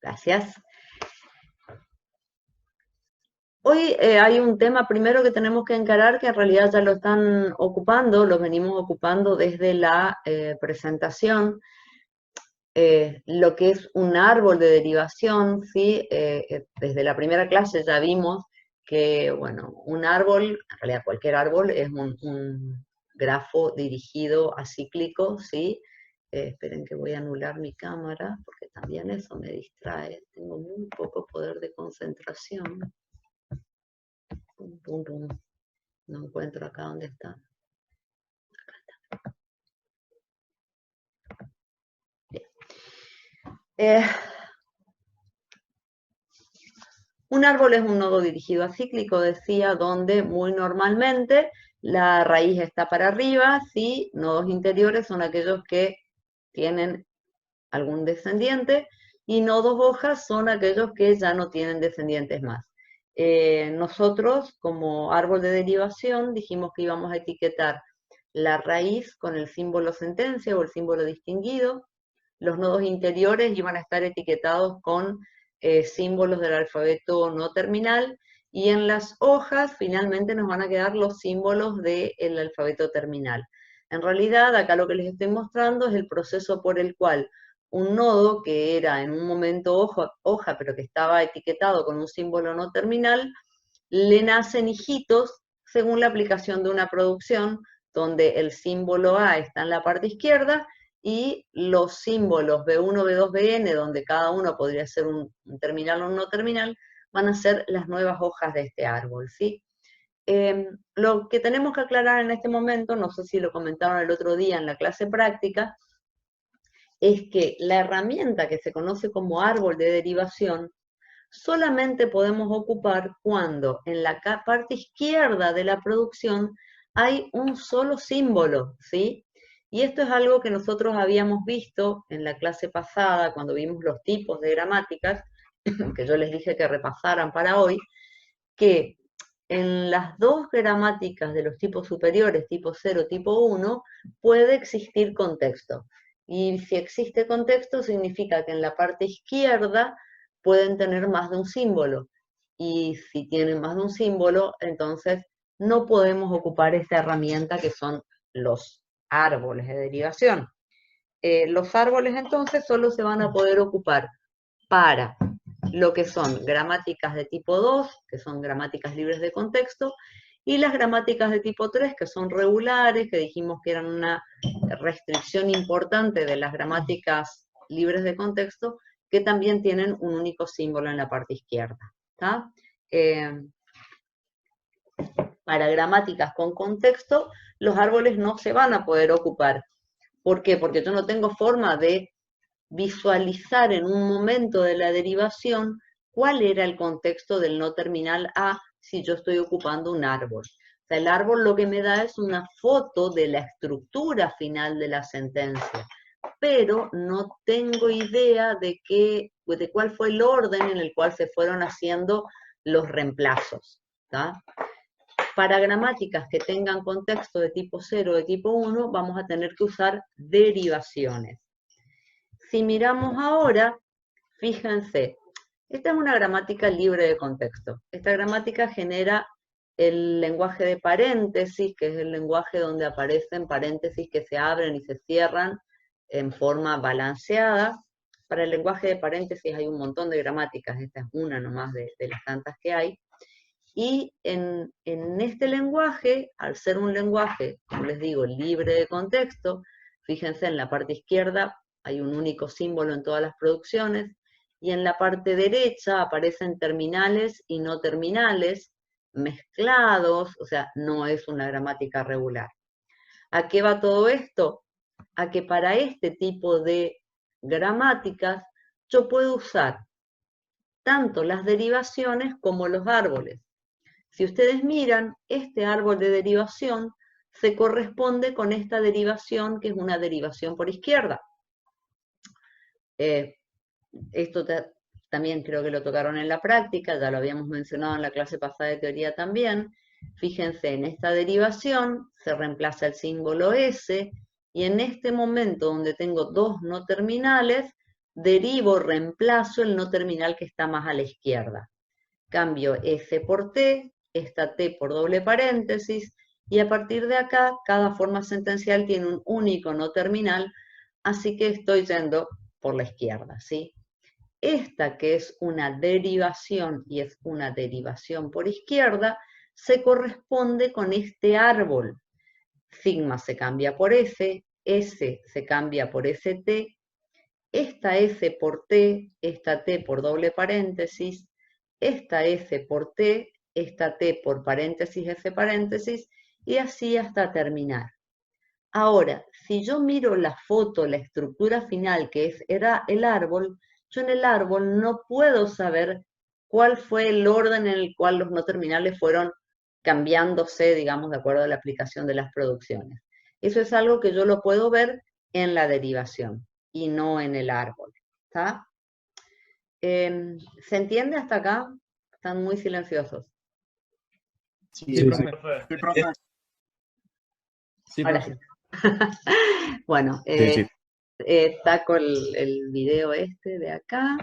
Gracias. Hoy hay un tema primero que tenemos que encarar que en realidad ya lo están ocupando, lo venimos ocupando desde la presentación, lo que es un árbol de derivación, ¿sí? Desde la primera clase ya vimos que, bueno, un árbol, en realidad cualquier árbol, es un grafo dirigido acíclico, ¿sí? Esperen que voy a anular mi cámara, porque también eso me distrae, tengo muy poco poder de concentración. No encuentro acá dónde está. Bien. Un árbol es un nodo dirigido acíclico, decía, donde muy normalmente la raíz está para arriba, ¿sí? Nodos interiores son aquellos que tienen algún descendiente, y nodos hojas son aquellos que ya no tienen descendientes más. Nosotros, como árbol de derivación, dijimos que íbamos a etiquetar la raíz con el símbolo sentencia o el símbolo distinguido. Los nodos interiores iban a estar etiquetados con símbolos del alfabeto no terminal, y en las hojas finalmente nos van a quedar los símbolos del alfabeto terminal. En realidad, acá lo que les estoy mostrando es el proceso por el cual un nodo que era en un momento hoja, pero que estaba etiquetado con un símbolo no terminal, le nacen hijitos según la aplicación de una producción donde el símbolo A está en la parte izquierda y los símbolos B1, B2, Bn, donde cada uno podría ser un terminal o un no terminal, van a ser las nuevas hojas de este árbol, ¿sí? Lo que tenemos que aclarar en este momento, no sé si lo comentaron el otro día en la clase práctica, es que la herramienta que se conoce como árbol de derivación solamente podemos ocupar cuando en la parte izquierda de la producción hay un solo símbolo, ¿sí? Y esto es algo que nosotros habíamos visto en la clase pasada, cuando vimos los tipos de gramáticas, que yo les dije que repasaran para hoy, que en las dos gramáticas de los tipos superiores, tipo 0, tipo 1, puede existir contexto. Y si existe contexto, significa que en la parte izquierda pueden tener más de un símbolo. Y si tienen más de un símbolo, entonces no podemos ocupar esta herramienta que son los árboles de derivación. Los árboles entonces solo se van a poder ocupar para lo que son gramáticas de tipo 2, que son gramáticas libres de contexto, y las gramáticas de tipo 3, que son regulares, que dijimos que eran una restricción importante de las gramáticas libres de contexto, que también tienen un único símbolo en la parte izquierda. Para gramáticas con contexto, los árboles no se van a poder ocupar. ¿Por qué? Porque yo no tengo forma de visualizar en un momento de la derivación cuál era el contexto del no terminal A si yo estoy ocupando un árbol. O sea, el árbol lo que me da es una foto de la estructura final de la sentencia, pero no tengo idea de cuál fue el orden en el cual se fueron haciendo los reemplazos. ¿Tá? Para gramáticas que tengan contexto de tipo 0 o de tipo 1, vamos a tener que usar derivaciones. Si miramos ahora, fíjense, esta es una gramática libre de contexto. Esta gramática genera el lenguaje de paréntesis, que es el lenguaje donde aparecen paréntesis que se abren y se cierran en forma balanceada. Para el lenguaje de paréntesis hay un montón de gramáticas, esta es una nomás de las tantas que hay. Y en este lenguaje, al ser un lenguaje, como les digo, libre de contexto, fíjense en la parte izquierda hay un único símbolo en todas las producciones, y en la parte derecha aparecen terminales y no terminales, mezclados, o sea, no es una gramática regular. ¿A qué va todo esto? A que para este tipo de gramáticas yo puedo usar tanto las derivaciones como los árboles. Si ustedes miran, este árbol de derivación se corresponde con esta derivación, que es una derivación por izquierda. Esto también creo que lo tocaron en la práctica, ya lo habíamos mencionado en la clase pasada de teoría también. Fíjense, en esta derivación se reemplaza el símbolo S, y en este momento donde tengo dos no terminales, derivo, reemplazo el no terminal que está más a la izquierda. Cambio S por T, esta T por doble paréntesis, y a partir de acá, cada forma sentencial tiene un único no terminal, así que estoy yendo por la izquierda, ¿sí? Esta, que es una derivación, y es una derivación por izquierda, se corresponde con este árbol. Sigma se cambia por S, S se cambia por ST, esta S por T, esta T por doble paréntesis, esta S por T, esta T por paréntesis, S paréntesis, y así hasta terminar. Ahora, si yo miro la foto, la estructura final, que era el árbol, yo en el árbol no puedo saber cuál fue el orden en el cual los no terminales fueron cambiándose, digamos, de acuerdo a la aplicación de las producciones. Eso es algo que yo lo puedo ver en la derivación y no en el árbol. ¿Está? ¿Se entiende hasta acá? Están muy silenciosos. Sí, profe. Sí, profe. Sí, Ahora profe. sí. Bueno, Sí. saco el video este de acá.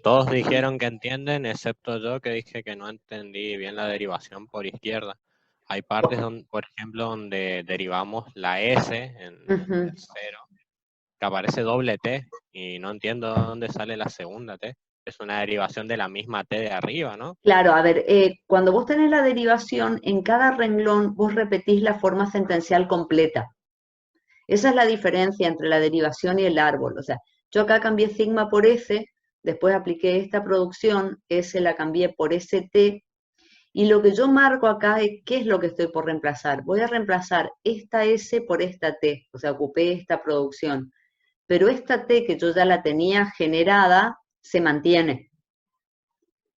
Todos dijeron que entienden, excepto yo que dije que no entendí bien la derivación por izquierda. Hay partes, donde, por ejemplo, donde derivamos la S en el tercero, que aparece doble T, y no entiendo dónde sale la segunda T. Es una derivación de la misma T de arriba, ¿no? Claro, a ver, cuando vos tenés la derivación, en cada renglón vos repetís la forma sentencial completa. Esa es la diferencia entre la derivación y el árbol. O sea, yo acá cambié sigma por S, después apliqué esta producción, S la cambié por ST, y lo que yo marco acá es qué es lo que estoy por reemplazar. Voy a reemplazar esta S por esta T, o sea, ocupé esta producción. Pero esta T que yo ya la tenía generada, se mantiene.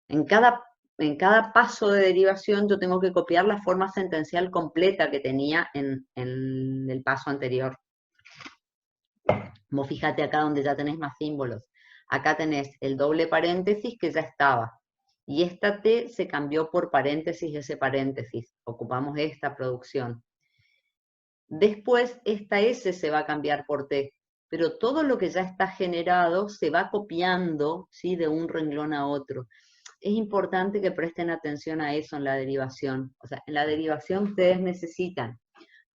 En cada paso de derivación yo tengo que copiar la forma sentencial completa que tenía en el paso anterior. Vos fíjate acá donde ya tenés más símbolos. Acá tenés el doble paréntesis que ya estaba. Y esta T se cambió por paréntesis ese paréntesis. Ocupamos esta producción. Después esta S se va a cambiar por T. Pero todo lo que ya está generado se va copiando, ¿sí?, de un renglón a otro. Es importante que presten atención a eso en la derivación. O sea, en la derivación ustedes necesitan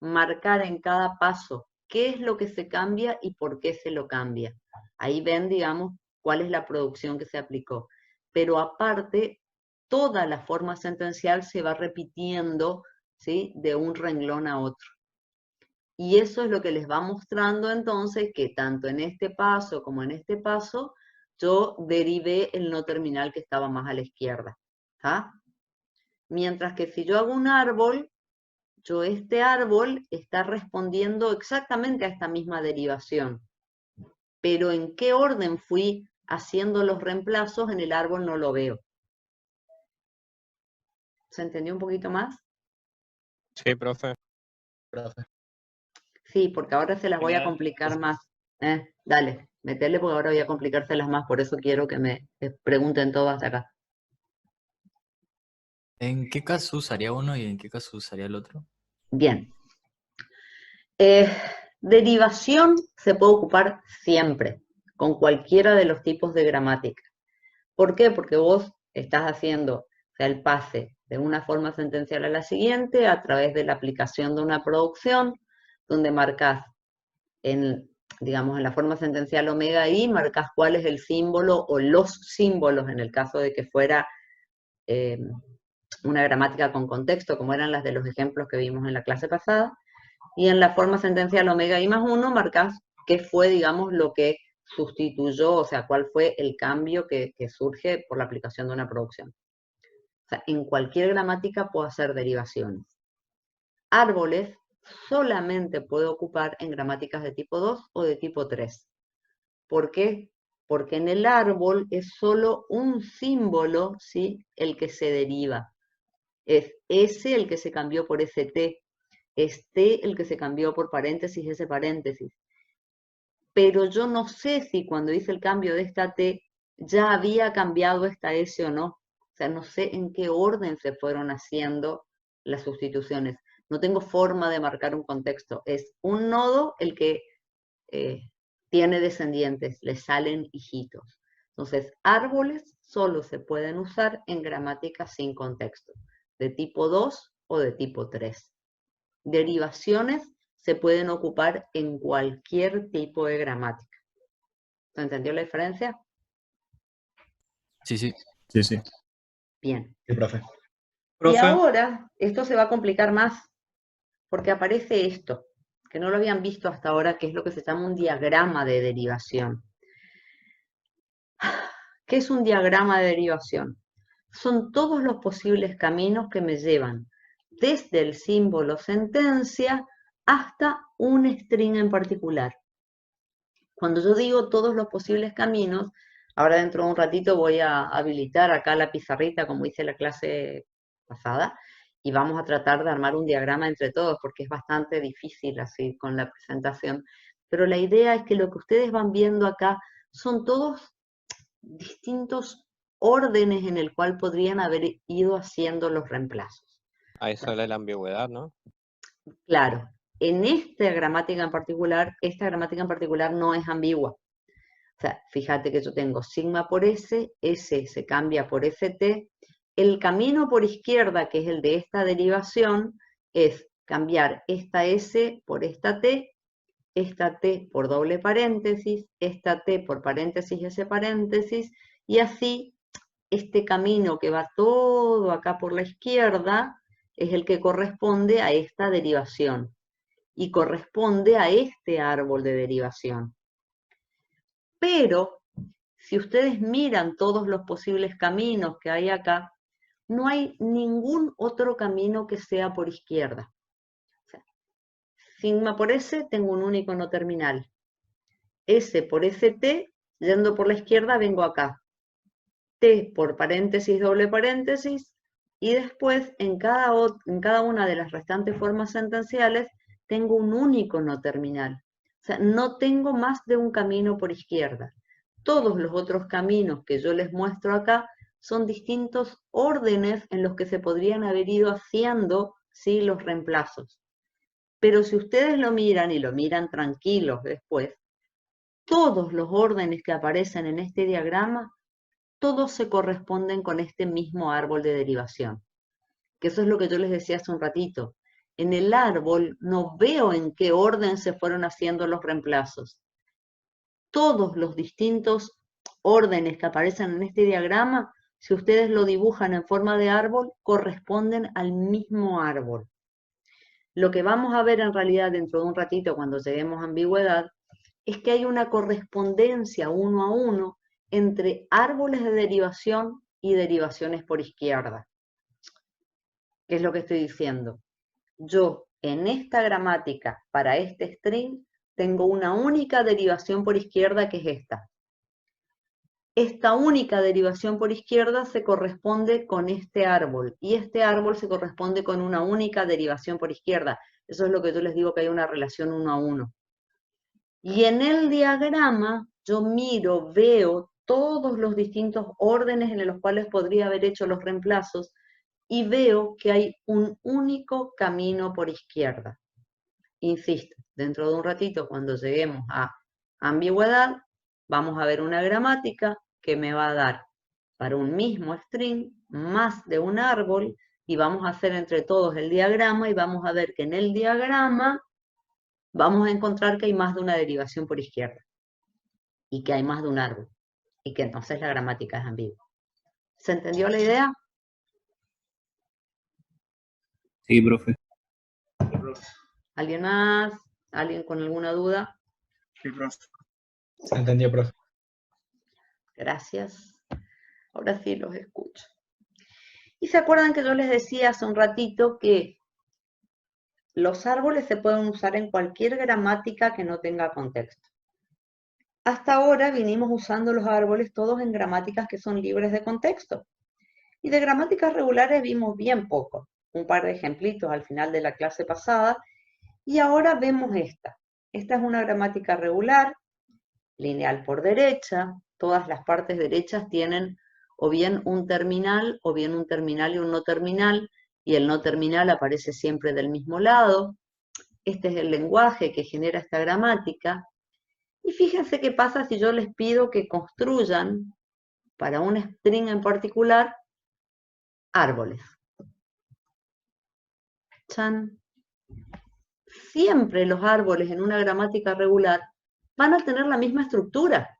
marcar en cada paso qué es lo que se cambia y por qué se lo cambia. Ahí ven, digamos, cuál es la producción que se aplicó. Pero aparte, toda la forma sentencial se va repitiendo, ¿sí?, de un renglón a otro. Y eso es lo que les va mostrando entonces que tanto en este paso como en este paso, yo derivé el no terminal que estaba más a la izquierda. ¿Está? Mientras que si yo hago un árbol, este árbol está respondiendo exactamente a esta misma derivación. Pero en qué orden fui haciendo los reemplazos en el árbol no lo veo. ¿Se entendió un poquito más? Sí, profe. Sí, porque ahora se las voy a complicar más. Dale, metele porque ahora voy a complicárselas más, por eso quiero que me pregunten todas acá. ¿En qué caso usaría uno y en qué caso usaría el otro? Bien. Derivación se puede ocupar siempre, con cualquiera de los tipos de gramática. ¿Por qué? Porque vos estás haciendo, o sea, el pase de una forma sentencial a la siguiente a través de la aplicación de una producción, donde marcas digamos, en la forma sentencial omega i, marcas cuál es el símbolo o los símbolos, en el caso de que fuera una gramática con contexto, como eran las de los ejemplos que vimos en la clase pasada, y en la forma sentencial omega i más 1 marcas qué fue, digamos, lo que sustituyó, o sea, cuál fue el cambio que surge por la aplicación de una producción. O sea, en cualquier gramática puedo hacer derivaciones. Árboles solamente puedo ocupar en gramáticas de tipo 2 o de tipo 3. ¿Por qué? Porque en el árbol es solo un símbolo, ¿sí?, el que se deriva. Es S el que se cambió por ST, es T el que se cambió por paréntesis, ese paréntesis. Pero yo no sé si cuando hice el cambio de esta T ya había cambiado esta S o no. O sea, no sé en qué orden se fueron haciendo las sustituciones. No tengo forma de marcar un contexto. Es un nodo el que tiene descendientes, le salen hijitos. Entonces, árboles solo se pueden usar en gramática sin contexto, de tipo 2 o de tipo 3. Derivaciones se pueden ocupar en cualquier tipo de gramática. ¿Se entendió la diferencia? Sí, sí. Sí, sí. Bien. Sí, profe. Y Profe, ahora, esto se va a complicar más, porque aparece esto, que no lo habían visto hasta ahora, que es lo que se llama un diagrama de derivación. ¿Qué es un diagrama de derivación? Son todos los posibles caminos que me llevan desde el símbolo sentencia hasta un string en particular. Cuando yo digo todos los posibles caminos, ahora dentro de un ratito voy a habilitar acá la pizarrita como hice la clase pasada y vamos a tratar de armar un diagrama entre todos porque es bastante difícil así con la presentación. Pero la idea es que lo que ustedes van viendo acá son todos distintos órdenes en el cual podrían haber ido haciendo los reemplazos. Ahí sale la ambigüedad, ¿no? Claro, en esta gramática en particular no es ambigua. O sea, fíjate que yo tengo sigma por S, S se cambia por ST. El camino por izquierda, que es el de esta derivación, es cambiar esta S por esta T por doble paréntesis, esta T por paréntesis S paréntesis, y así este camino que va todo acá por la izquierda es el que corresponde a esta derivación y corresponde a este árbol de derivación. Pero, si ustedes miran todos los posibles caminos que hay acá, no hay ningún otro camino que sea por izquierda. O sea, sigma por S tengo un único no terminal. S por ST, yendo por la izquierda, vengo acá. T por paréntesis, doble paréntesis, y después en cada una de las restantes formas sentenciales tengo un único no terminal. O sea, no tengo más de un camino por izquierda. Todos los otros caminos que yo les muestro acá son distintos órdenes en los que se podrían haber ido haciendo, ¿sí?, los reemplazos. Pero si ustedes lo miran y lo miran tranquilos después, todos los órdenes que aparecen en este diagrama, todos se corresponden con este mismo árbol de derivación. Que eso es lo que yo les decía hace un ratito. En el árbol no veo en qué orden se fueron haciendo los reemplazos. Todos los distintos órdenes que aparecen en este diagrama, si ustedes lo dibujan en forma de árbol, corresponden al mismo árbol. Lo que vamos a ver en realidad dentro de un ratito cuando lleguemos a ambigüedad, es que hay una correspondencia uno a uno entre árboles de derivación y derivaciones por izquierda. ¿Qué es lo que estoy diciendo? Yo en esta gramática, para este string, tengo una única derivación por izquierda que es esta. Esta única derivación por izquierda se corresponde con este árbol, y este árbol se corresponde con una única derivación por izquierda. Eso es lo que yo les digo que hay una relación uno a uno. Y en el diagrama yo miro, veo todos los distintos órdenes en los cuales podría haber hecho los reemplazos y veo que hay un único camino por izquierda. Insisto, dentro de un ratito, cuando lleguemos a ambigüedad, vamos a ver una gramática que me va a dar para un mismo string más de un árbol y vamos a hacer entre todos el diagrama y vamos a ver que en el diagrama vamos a encontrar que hay más de una derivación por izquierda y que hay más de un árbol y que entonces la gramática es ambigua. ¿Se entendió la idea? sí, profe. ¿Alguien más? ¿Alguien con alguna duda? Sí, profe. Se entendió, profe. Gracias. Ahora sí los escucho. Y se acuerdan que yo les decía hace un ratito que los árboles se pueden usar en cualquier gramática que no tenga contexto. Hasta ahora vinimos usando los árboles todos en gramáticas que son libres de contexto. Y de gramáticas regulares vimos bien poco. Un par de ejemplitos al final de la clase pasada. Y ahora vemos esta. Esta es una gramática regular, lineal por derecha. Todas las partes derechas tienen o bien un terminal y un no terminal. Y el no terminal aparece siempre del mismo lado. Este es el lenguaje que genera esta gramática. Y fíjense qué pasa si yo les pido que construyan, para un string en particular, árboles. Chan. Siempre los árboles en una gramática regular van a tener la misma estructura.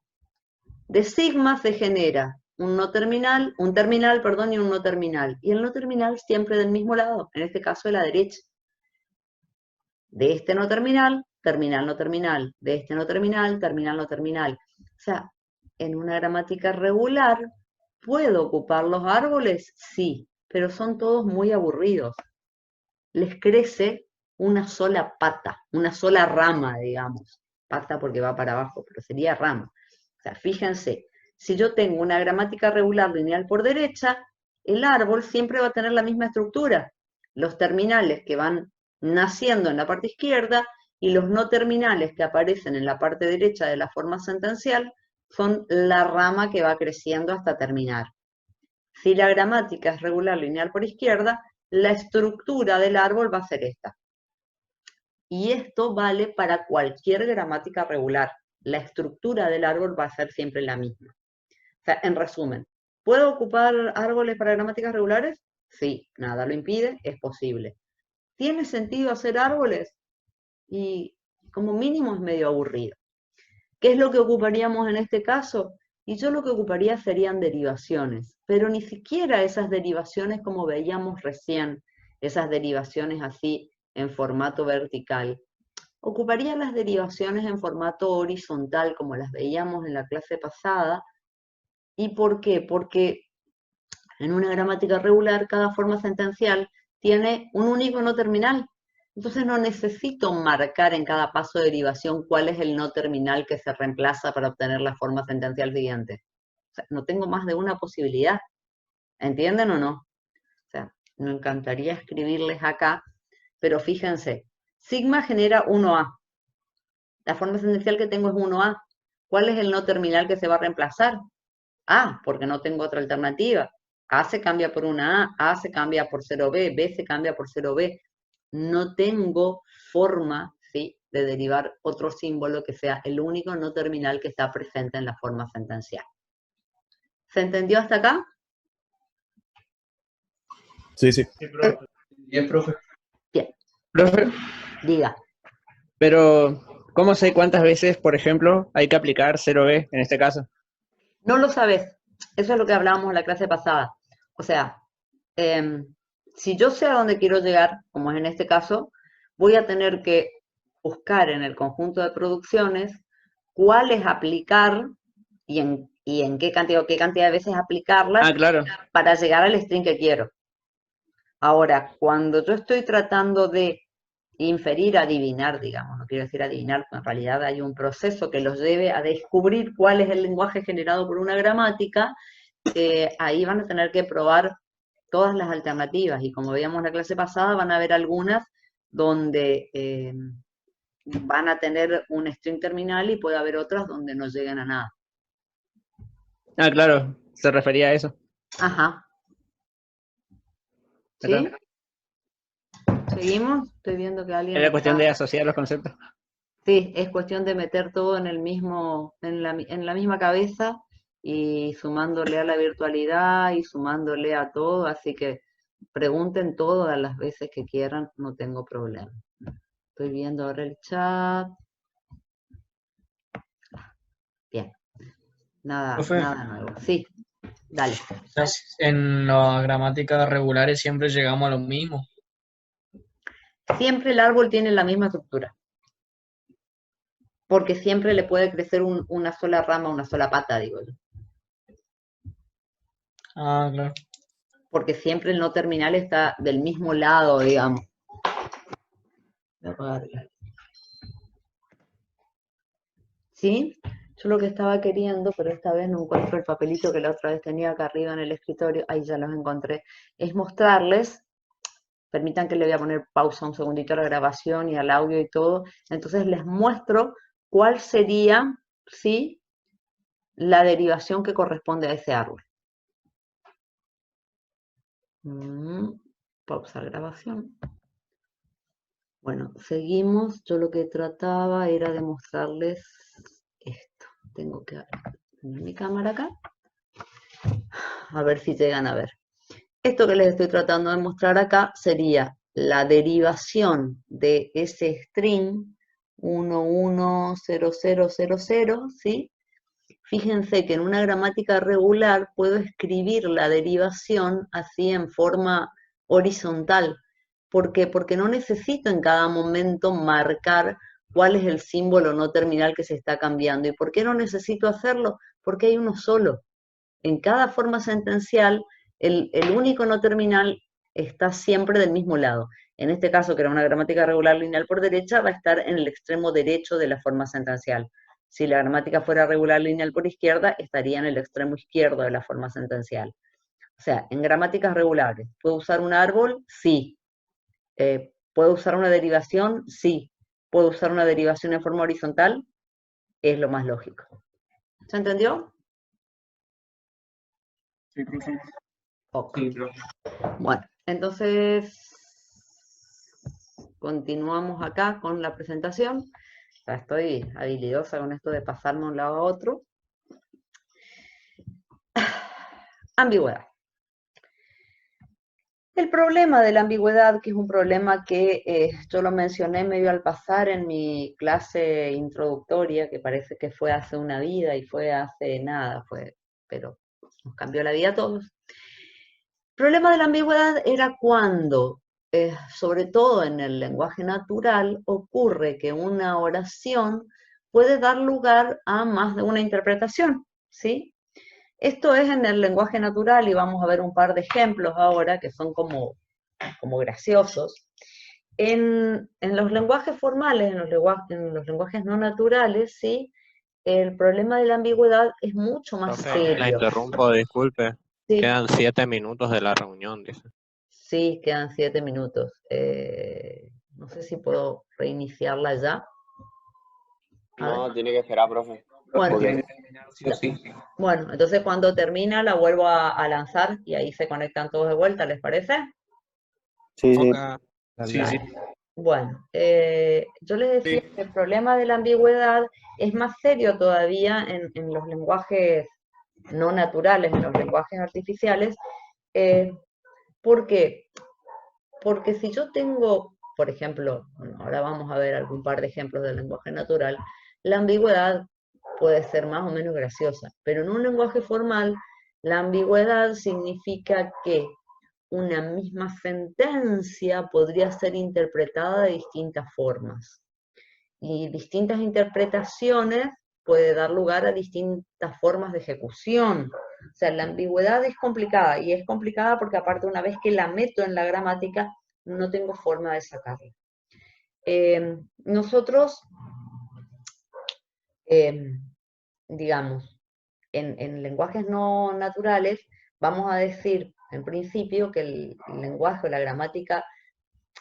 De sigma se genera un terminal, y un no terminal. Y el no terminal siempre del mismo lado, en este caso de la derecha. De este no terminal, terminal no terminal. De este no terminal, terminal no terminal. O sea, en una gramática regular, ¿puedo ocupar los árboles? Sí, pero son todos muy aburridos. Les crece una sola pata, una sola rama, digamos. Pata porque va para abajo, pero sería rama. O sea, fíjense, si yo tengo una gramática regular lineal por derecha, el árbol siempre va a tener la misma estructura. Los terminales que van naciendo en la parte izquierda y los no terminales que aparecen en la parte derecha de la forma sentencial son la rama que va creciendo hasta terminar. Si la gramática es regular lineal por izquierda, la estructura del árbol va a ser esta. Y esto vale para cualquier gramática regular. La estructura del árbol va a ser siempre la misma. O sea, en resumen, ¿puedo ocupar árboles para gramáticas regulares? Sí, nada lo impide, es posible. ¿Tiene sentido hacer árboles? Y como mínimo es medio aburrido. ¿Qué es lo que ocuparíamos en este caso? Y yo lo que ocuparía serían derivaciones, pero ni siquiera esas derivaciones como veíamos recién, esas derivaciones así en formato vertical. Ocuparía las derivaciones en formato horizontal como las veíamos en la clase pasada. ¿Y por qué? Porque en una gramática regular cada forma sentencial tiene un único no terminal. Entonces no necesito marcar en cada paso de derivación cuál es el no terminal que se reemplaza para obtener la forma sentencial siguiente. O sea, no tengo más de una posibilidad. ¿Entienden o no? O sea, me encantaría escribirles acá, pero fíjense, sigma genera 1A. La forma sentencial que tengo es 1A. ¿Cuál es el no terminal que se va a reemplazar? A, porque no tengo otra alternativa. A se cambia por una A se cambia por 0B, B se cambia por 0B. No tengo forma, ¿sí?, de derivar otro símbolo que sea el único no terminal que está presente en la forma sentencial. ¿Se entendió hasta acá? Sí, sí. Sí, profe. Bien, profe. Bien. Profe, Diga. pero ¿cómo sé cuántas veces, por ejemplo, hay que aplicar 0B en este caso? No lo sabes. Eso es lo que hablábamos en la clase pasada. O sea, si yo sé a dónde quiero llegar, como es en este caso, voy a tener que buscar en el conjunto de producciones cuáles aplicar y en qué cantidad de veces aplicarlas Claro. para llegar al string que quiero. Ahora, cuando yo estoy tratando de inferir, adivinar, digamos, no quiero decir adivinar, en realidad hay un proceso que los lleve a descubrir cuál es el lenguaje generado por una gramática, ahí van a tener que probar todas las alternativas, y como veíamos en la clase pasada, van a haber algunas donde van a tener un string terminal y puede haber otras donde no lleguen a nada. Claro, se refería a eso. Ajá. ¿Sí? ¿Seguimos? Estoy viendo que alguien Era está... cuestión de asociar los conceptos. Sí, es cuestión de meter todo en el mismo, en la misma cabeza y sumándole a la virtualidad y sumándole a todo, así que pregunten todas las veces que quieran, no tengo problema. Estoy viendo ahora el chat. Bien. Nada, Profe. nada nuevo. Sí, dale. En las gramáticas regulares siempre llegamos a lo mismo. Siempre el árbol tiene la misma estructura. Porque siempre le puede crecer una sola rama, una sola pata, digo yo. Claro. Porque siempre el no terminal está del mismo lado, digamos. ¿Sí? Yo lo que estaba queriendo, pero esta vez no encuentro el papelito que la otra vez tenía acá arriba en el escritorio, ahí ya los encontré, es mostrarles, permitan que le voy a poner pausa un segundito a la grabación y al audio y todo, entonces les muestro cuál sería, ¿sí?, la derivación que corresponde a ese árbol. Pausa grabación. Bueno, seguimos. Yo lo que trataba era de mostrarles tengo que poner mi cámara acá. A ver si llegan a ver. Esto que les estoy tratando de mostrar acá sería la derivación de ese string 110000, ¿sí? Fíjense que en una gramática regular puedo escribir la derivación así en forma horizontal. ¿Por qué? Porque no necesito en cada momento marcar cuál es el símbolo no terminal que se está cambiando. ¿Y por qué no necesito hacerlo? Porque hay uno solo. En cada forma sentencial, el único no terminal está siempre del mismo lado. En este caso, que era una gramática regular lineal por derecha, va a estar en el extremo derecho de la forma sentencial. Si la gramática fuera regular lineal por izquierda, estaría en el extremo izquierdo de la forma sentencial. O sea, en gramáticas regulares, ¿puedo usar un árbol? Sí. ¿Puedo usar una derivación? Sí. ¿Puedo usar una derivación en forma horizontal? Es lo más lógico. ¿Se entendió? Sí, profe. Ok. Sí, profe. Bueno, entonces continuamos acá con la presentación. Ya estoy habilidosa con esto de pasarme de un lado a otro. Ambigüedad. El problema de la ambigüedad, que es un problema que yo lo mencioné medio al pasar en mi clase introductoria, que parece que fue hace una vida y fue hace nada, pero nos cambió la vida a todos. El problema de la ambigüedad era cuando, sobre todo en el lenguaje natural, ocurre que una oración puede dar lugar a más de una interpretación, ¿sí? Esto es en el lenguaje natural y vamos a ver un par de ejemplos ahora que son como graciosos. En los lenguajes formales, en los lenguajes no naturales, ¿sí? El problema de la ambigüedad es mucho más Profe, la serio. interrumpo, disculpe. Sí. Quedan 7 minutos de la reunión, dice. Sí, quedan 7 minutos. No sé si puedo reiniciarla ya. No, tiene que esperar, profe. Bueno, Tiene que terminar, sí o sí. bueno, entonces cuando termina la vuelvo a lanzar y ahí se conectan todos de vuelta, ¿les parece? Sí, sí. Sí, sí. Bueno, yo les decía que el problema de la ambigüedad es más serio todavía en los lenguajes no naturales, en los lenguajes artificiales. ¿Por qué? Porque si yo tengo, por ejemplo, bueno, ahora vamos a ver algún par de ejemplos del lenguaje natural, la ambigüedad puede ser más o menos graciosa, pero en un lenguaje formal, la ambigüedad significa que una misma sentencia podría ser interpretada de distintas formas. Y distintas interpretaciones puede dar lugar a distintas formas de ejecución. O sea, la ambigüedad es complicada, y es complicada porque aparte una vez que la meto en la gramática, no tengo forma de sacarla. Nosotros, digamos, en lenguajes no naturales, vamos a decir en principio que el lenguaje o la gramática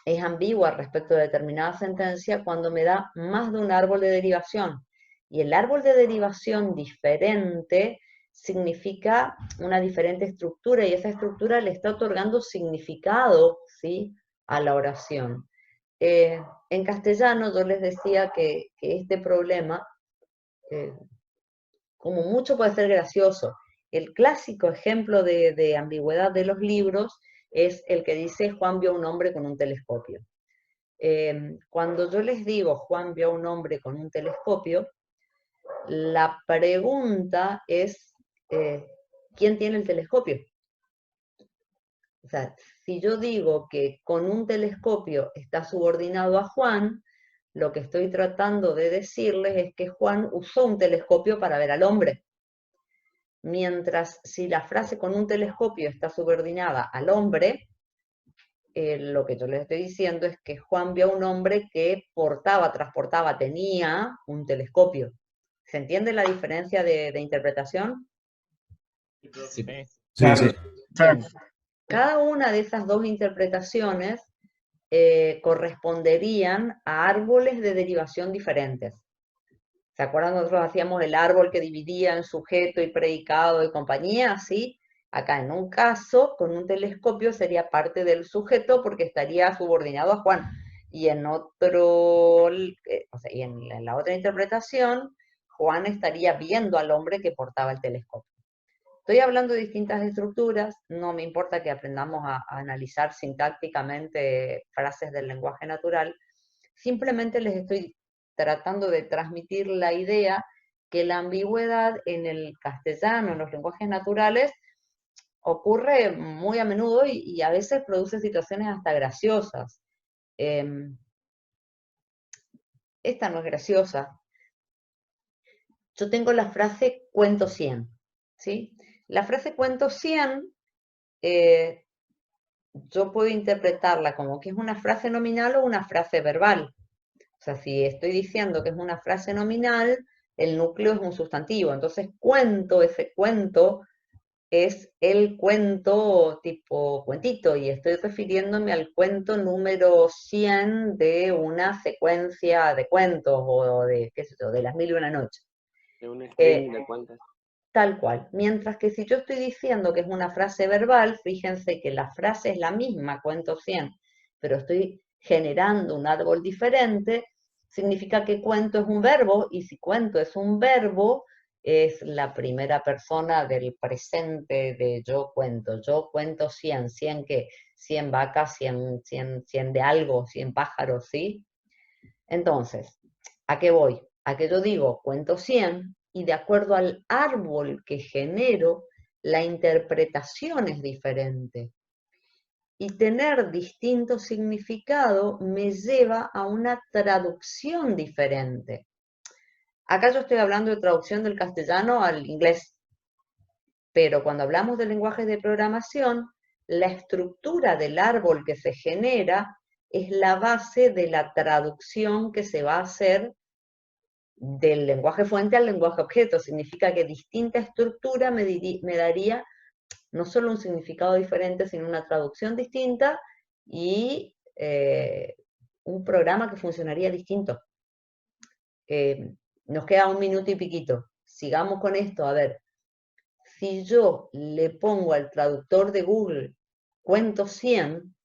es ambigua respecto de determinada sentencia cuando me da más de un árbol de derivación. Y el árbol de derivación diferente significa una diferente estructura, y esa estructura le está otorgando significado, ¿sí?, a la oración. En castellano yo les decía que este problema, como mucho puede ser gracioso. El clásico ejemplo de ambigüedad de los libros es el que dice Juan vio a un hombre con un telescopio. Cuando yo les digo Juan vio a un hombre con un telescopio, la pregunta es ¿quién tiene el telescopio? O sea, si yo digo que con un telescopio está subordinado a Juan, lo que estoy tratando de decirles es que Juan usó un telescopio para ver al hombre. Mientras si la frase con un telescopio está subordinada al hombre, lo que yo les estoy diciendo es que Juan vio a un hombre que transportaba, tenía un telescopio. ¿Se entiende la diferencia de interpretación? Sí. Sí. Sí. Cada una de esas dos interpretaciones corresponderían a árboles de derivación diferentes. ¿Se acuerdan? Nosotros hacíamos el árbol que dividía en sujeto y predicado y compañía, ¿sí? Acá en un caso, con un telescopio sería parte del sujeto porque estaría subordinado a Juan. Y en otro, o sea, y en la otra interpretación, Juan estaría viendo al hombre que portaba el telescopio. Estoy hablando de distintas estructuras, no me importa que aprendamos a analizar sintácticamente frases del lenguaje natural, simplemente les estoy tratando de transmitir la idea que la ambigüedad en el castellano, en los lenguajes naturales, ocurre muy a menudo y a veces produce situaciones hasta graciosas. Esta no es graciosa. Yo tengo la frase cuento 100, ¿sí? La frase cuento 100, yo puedo interpretarla como que es una frase nominal o una frase verbal. O sea, si estoy diciendo que es una frase nominal, el núcleo es un sustantivo. Entonces, cuento, ese cuento es el cuento tipo cuentito, y estoy refiriéndome al cuento número 100 de una secuencia de cuentos, o de, qué sé yo, de las 1001 noches. De un string de cuentas. Tal cual. Mientras que si yo estoy diciendo que es una frase verbal, fíjense que la frase es la misma, cuento 100, pero estoy generando un árbol diferente, significa que cuento es un verbo, y si cuento es un verbo, es la primera persona del presente de yo cuento 100, 100 ¿qué? 100 vacas, 100 de algo, 100 pájaros, ¿sí? Entonces, ¿a qué voy? A que yo digo cuento 100, y de acuerdo al árbol que genero, la interpretación es diferente. Y tener distinto significado me lleva a una traducción diferente. Acá yo estoy hablando de traducción del castellano al inglés, pero cuando hablamos de lenguajes de programación, la estructura del árbol que se genera es la base de la traducción que se va a hacer del lenguaje fuente al lenguaje objeto. Significa que distinta estructura me daría no solo un significado diferente, sino una traducción distinta y un programa que funcionaría distinto. Nos queda 1 minuto y piquito. Sigamos con esto. A ver, si yo le pongo al traductor de Google cuento 100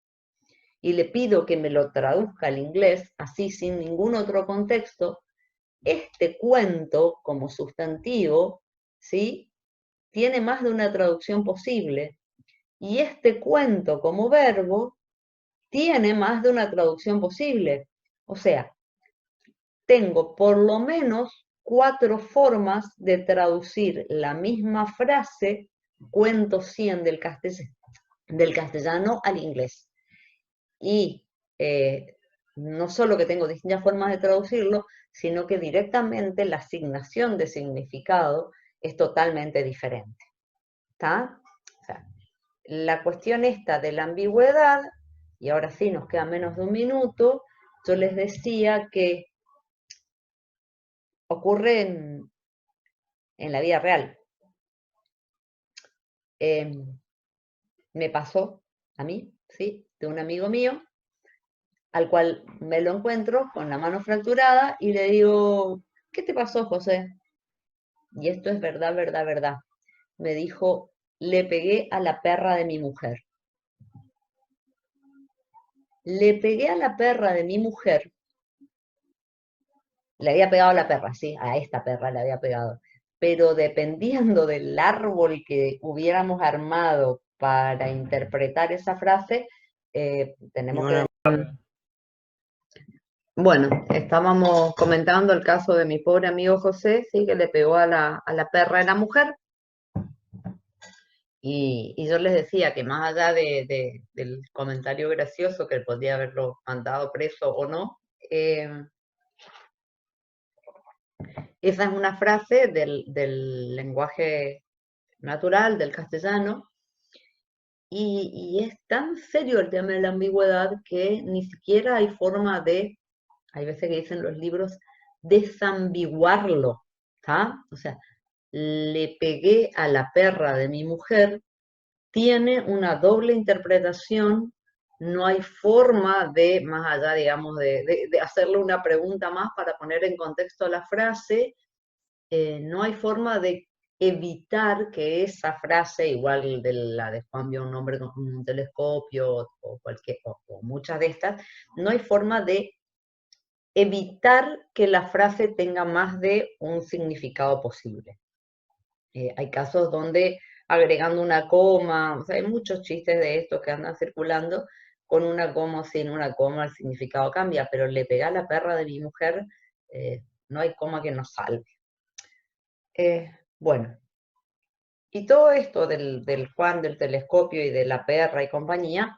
y le pido que me lo traduzca al inglés, así sin ningún otro contexto, este cuento como sustantivo, ¿sí?, tiene más de una traducción posible, y este cuento como verbo tiene más de una traducción posible. O sea, tengo por lo menos 4 formas de traducir la misma frase, cuento 100 del castellano al inglés. Y no solo que tengo distintas formas de traducirlo, sino que directamente la asignación de significado es totalmente diferente. ¿Está? O sea, la cuestión esta de la ambigüedad, y ahora sí nos queda menos de 1 minuto, yo les decía que ocurre en la vida real. Me pasó a mí, ¿sí?, de un amigo mío, al cual me lo encuentro con la mano fracturada y le digo, ¿qué te pasó, José? Y esto es verdad, verdad, verdad. Me dijo, le pegué a la perra de mi mujer. Le pegué a la perra de mi mujer. Le había pegado a la perra, sí, a esta perra le había pegado. Pero dependiendo del árbol que hubiéramos armado para interpretar esa frase, tenemos que... Bueno, estábamos comentando el caso de mi pobre amigo José, sí, que le pegó a la perra de la mujer. Y yo les decía que más allá del comentario gracioso, que él podría haberlo mandado preso o no, esa es una frase del lenguaje natural, del castellano, y es tan serio el tema de la ambigüedad que ni siquiera hay forma de, hay veces que dicen los libros, desambiguarlo, ¿está? O sea, le pegué a la perra de mi mujer, tiene una doble interpretación, no hay forma de, más allá, digamos, de hacerle una pregunta más para poner en contexto la frase, no hay forma de evitar que esa frase, igual de la de Juan vio un hombre con un telescopio, o muchas de estas, no hay forma de evitar que la frase tenga más de un significado posible. Hay casos donde agregando una coma, o sea, hay muchos chistes de estos que andan circulando, con una coma o sin una coma el significado cambia, pero le pegá a la perra de mi mujer, no hay coma que nos salve. Bueno, y todo esto del Juan, del telescopio y de la perra y compañía,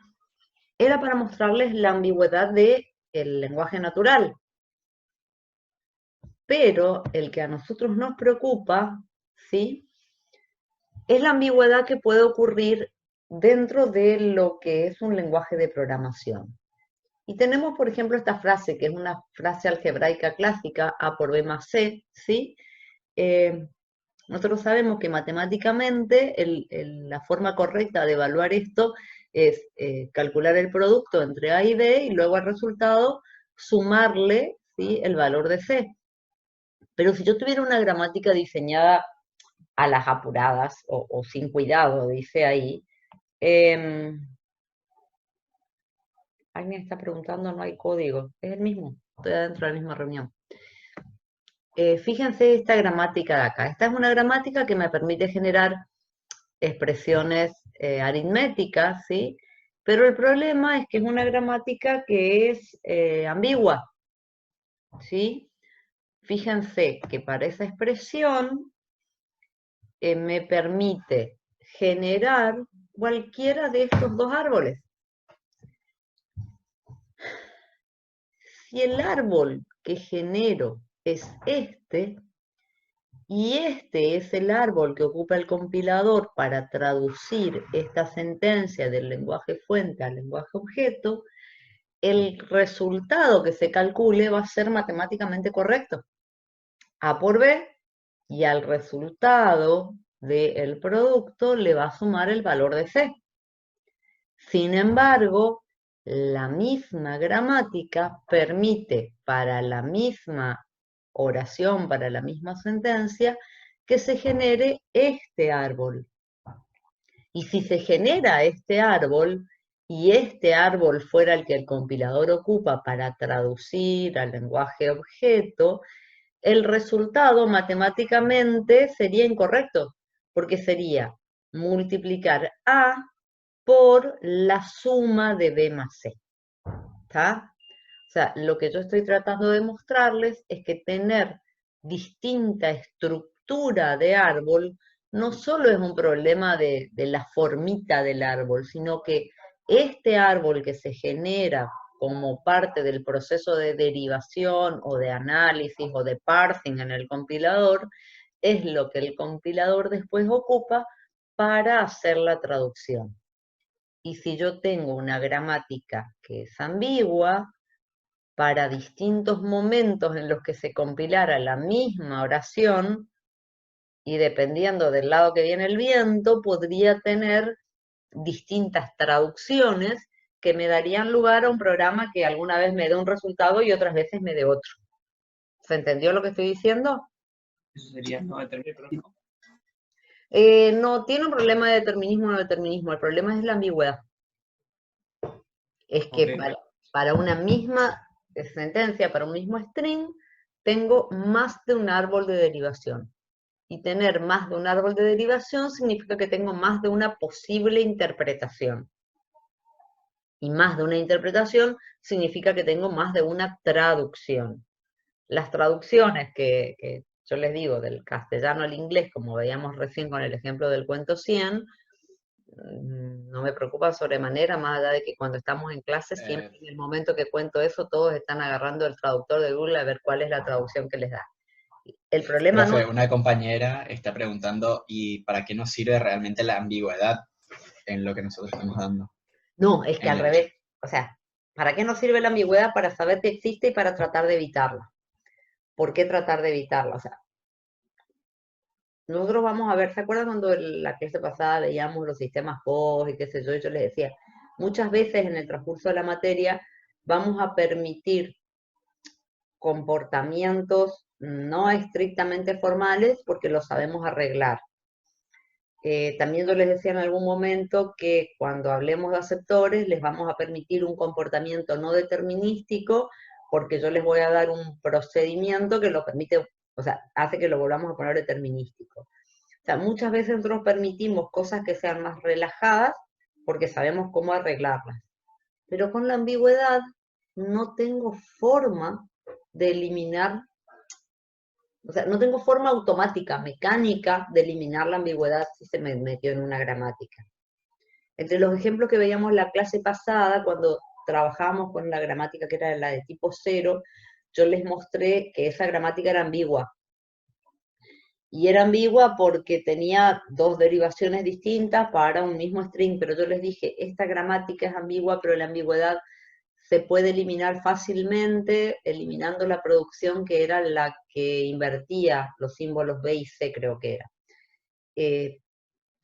era para mostrarles la ambigüedad del lenguaje natural. Pero el que a nosotros nos preocupa, ¿sí?, es la ambigüedad que puede ocurrir dentro de lo que es un lenguaje de programación. Y tenemos, por ejemplo, esta frase, que es una frase algebraica clásica, A por B más C, ¿sí? Nosotros sabemos que matemáticamente la forma correcta de evaluar esto es calcular el producto entre A y B y luego al resultado sumarle, ¿sí?, el valor de C. Pero si yo tuviera una gramática diseñada a las apuradas o sin cuidado, dice ahí, alguien está preguntando, no hay código, es el mismo, estoy adentro de la misma reunión. Fíjense esta gramática de acá. Esta es una gramática que me permite generar expresiones aritméticas, ¿sí? Pero el problema es que es una gramática que es ambigua, ¿sí? Fíjense que para esa expresión me permite generar cualquiera de estos dos árboles. Si el árbol que genero es este, y este es el árbol que ocupa el compilador para traducir esta sentencia del lenguaje fuente al lenguaje objeto, el resultado que se calcule va a ser matemáticamente correcto. A por B, y al resultado del producto le va a sumar el valor de C. Sin embargo, la misma gramática permite para la misma oración, para la misma sentencia, que se genere este árbol. Y si se genera este árbol, y este árbol fuera el que el compilador ocupa para traducir al lenguaje objeto, el resultado matemáticamente sería incorrecto, porque sería multiplicar A por la suma de B más C. ¿Está? O sea, lo que yo estoy tratando de mostrarles es que tener distinta estructura de árbol no solo es un problema de la formita del árbol, sino que este árbol que se genera como parte del proceso de derivación o de análisis o de parsing en el compilador, es lo que el compilador después ocupa para hacer la traducción. Y si yo tengo una gramática que es ambigua, para distintos momentos en los que se compilara la misma oración, y dependiendo del lado que viene el viento, podría tener distintas traducciones que me darían lugar a un programa que alguna vez me dé un resultado y otras veces me dé otro. ¿Se entendió lo que estoy diciendo? Eso sería no determinismo. No tiene un problema de determinismo o no determinismo, el problema es la ambigüedad. Es que para una misma sentencia, para un mismo string, tengo más de un árbol de derivación. Y tener más de un árbol de derivación significa que tengo más de una posible interpretación. Y más de una interpretación significa que tengo más de una traducción. Las traducciones que yo les digo del castellano al inglés, como veíamos recién con el ejemplo del cuento 100, no me preocupa sobremanera, más allá de que cuando estamos en clase, siempre en el momento que cuento eso, todos están agarrando el traductor de Google a ver cuál es la traducción que les da. El problema Profe, no... una compañera está preguntando, ¿y para qué nos sirve realmente la ambigüedad en lo que nosotros estamos dando? No, es que al revés. O sea, ¿para qué nos sirve la ambigüedad? Para saber que existe y para tratar de evitarla. ¿Por qué tratar de evitarla? O sea, nosotros vamos a ver, ¿se acuerdan cuando en la clase pasada veíamos los sistemas POS y qué sé yo? Y yo les decía, muchas veces en el transcurso de la materia vamos a permitir comportamientos no estrictamente formales porque los sabemos arreglar. También yo les decía en algún momento que cuando hablemos de aceptores les vamos a permitir un comportamiento no determinístico porque yo les voy a dar un procedimiento que lo permite, o sea, hace que lo volvamos a poner determinístico. O sea, muchas veces nosotros permitimos cosas que sean más relajadas porque sabemos cómo arreglarlas. Pero con la ambigüedad no tengo forma de eliminar, o sea, no tengo forma automática, mecánica de eliminar la ambigüedad si se me metió en una gramática. Entre los ejemplos que veíamos la clase pasada, cuando trabajábamos con la gramática que era la de tipo 0, yo les mostré que esa gramática era ambigua. Y era ambigua porque tenía dos derivaciones distintas para un mismo string, pero yo les dije, esta gramática es ambigua, pero la ambigüedad se puede eliminar fácilmente, eliminando la producción que era la que invertía los símbolos B y C, creo que era.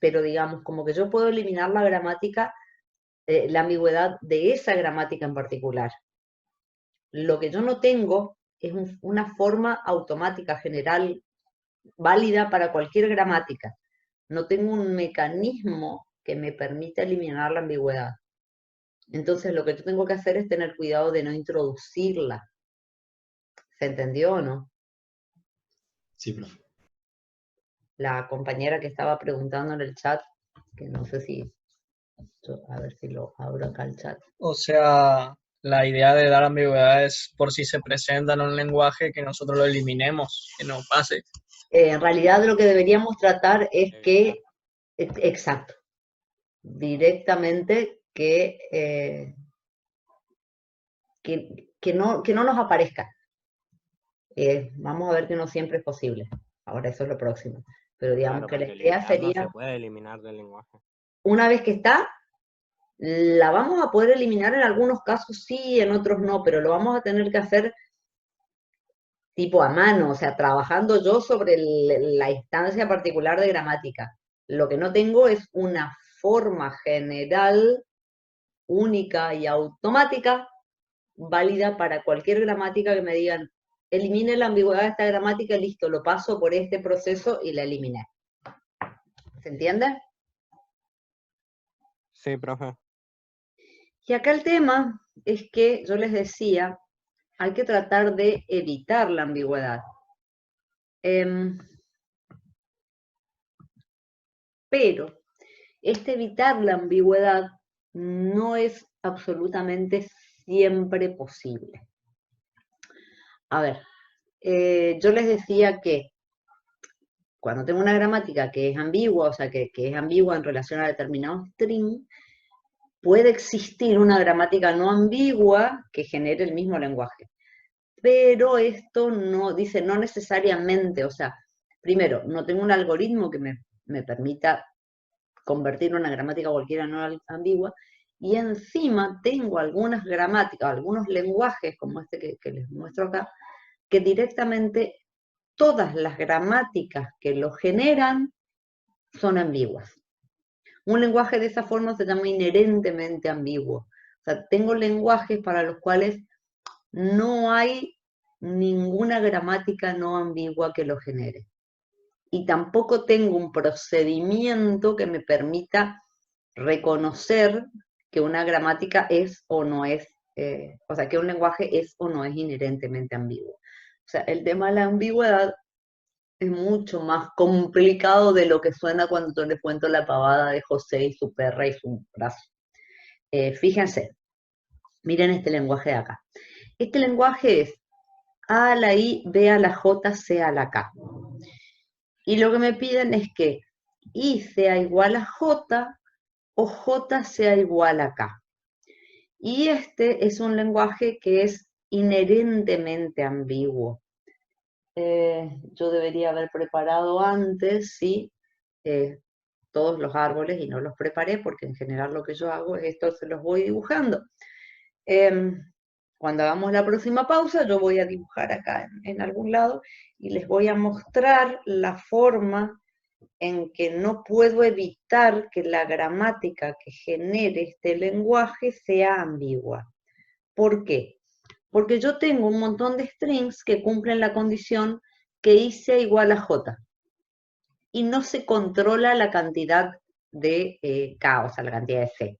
Pero digamos, como que yo puedo eliminar la gramática, la ambigüedad de esa gramática en particular. Lo que yo no tengo es una forma automática general válida para cualquier gramática. No tengo un mecanismo que me permita eliminar la ambigüedad. Entonces lo que yo tengo que hacer es tener cuidado de no introducirla. ¿Se entendió o no? Sí, profe. La compañera que estaba preguntando en el chat, que no sé si... A ver si lo abro acá el chat. O sea, la idea de dar ambigüedad es por si se presenta en un lenguaje que nosotros lo eliminemos, que no pase. En realidad lo que deberíamos tratar es que, exacto, directamente que no nos aparezca. Vamos a ver que no siempre es posible. Ahora eso es lo próximo. Pero digamos Claro, que la porque idea eliminarlo sería, se puede eliminar del lenguaje. una vez que está, la vamos a poder eliminar en algunos casos sí, en otros no, pero lo vamos a tener que hacer tipo a mano, o sea, trabajando yo sobre la instancia particular de gramática. Lo que no tengo es una forma general, única y automática, válida para cualquier gramática que me digan, elimine la ambigüedad de esta gramática, listo, lo paso por este proceso y la eliminé. ¿Se entiende? Sí, profe. Y acá el tema es que yo les decía, hay que tratar de evitar la ambigüedad. Pero evitar la ambigüedad no es absolutamente siempre posible. A ver, yo les decía que cuando tengo una gramática que es ambigua, o sea, que es ambigua en relación a determinado string, puede existir una gramática no ambigua que genere el mismo lenguaje. Pero esto no, dice, no necesariamente, o sea, primero, no tengo un algoritmo que me permita convertir una gramática cualquiera no ambigua, y encima tengo algunas gramáticas, algunos lenguajes, como este que les muestro acá, que directamente todas las gramáticas que lo generan son ambiguas. Un lenguaje de esa forma se llama inherentemente ambiguo. O sea, tengo lenguajes para los cuales no hay ninguna gramática no ambigua que lo genere. Y tampoco tengo un procedimiento que me permita reconocer que una gramática es o no es, o sea, que un lenguaje es o no es inherentemente ambiguo. O sea, el tema de la ambigüedad es mucho más complicado de lo que suena cuando yo les cuento la pavada de José y su perra y su brazo. Fíjense, miren este lenguaje de acá. Este lenguaje es A a la I, B a la J, C a la K. Y lo que me piden es que I sea igual a J o J sea igual a K. Y este es un lenguaje que es inherentemente ambiguo. Yo debería haber preparado antes, sí, todos los árboles y no los preparé porque en general lo que yo hago es esto, se los voy dibujando. Cuando hagamos la próxima pausa, yo voy a dibujar acá en algún lado y les voy a mostrar la forma en que no puedo evitar que la gramática que genere este lenguaje sea ambigua. ¿Por qué? Porque yo tengo un montón de strings que cumplen la condición que I sea igual a J. Y no se controla la cantidad de K, o sea, la cantidad de C.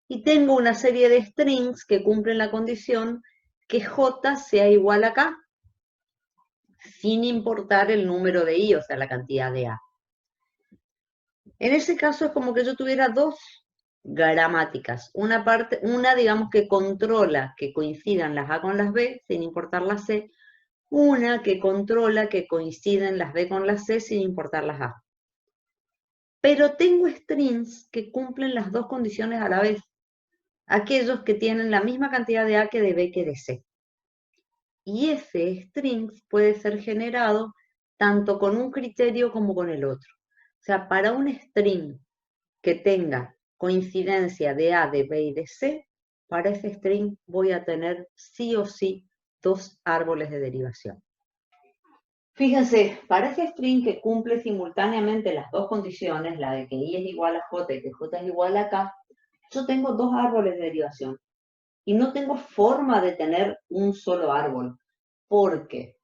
Y tengo una serie de strings que cumplen la condición que J sea igual a K, sin importar el número de I, o sea, la cantidad de A. En ese caso es como que yo tuviera dos gramáticas. Una digamos que controla que coincidan las A con las B, sin importar la C. Una que controla que coinciden las B con las C, sin importar las A. Pero tengo strings que cumplen las dos condiciones a la vez. Aquellos que tienen la misma cantidad de A que de B que de C. Y ese string puede ser generado tanto con un criterio como con el otro. O sea, para un string que tenga coincidencia de A, de B y de C, para ese string voy a tener sí o sí dos árboles de derivación. Fíjense, para ese string que cumple simultáneamente las dos condiciones, la de que I es igual a J y que J es igual a K, yo tengo dos árboles de derivación. Y no tengo forma de tener un solo árbol, porque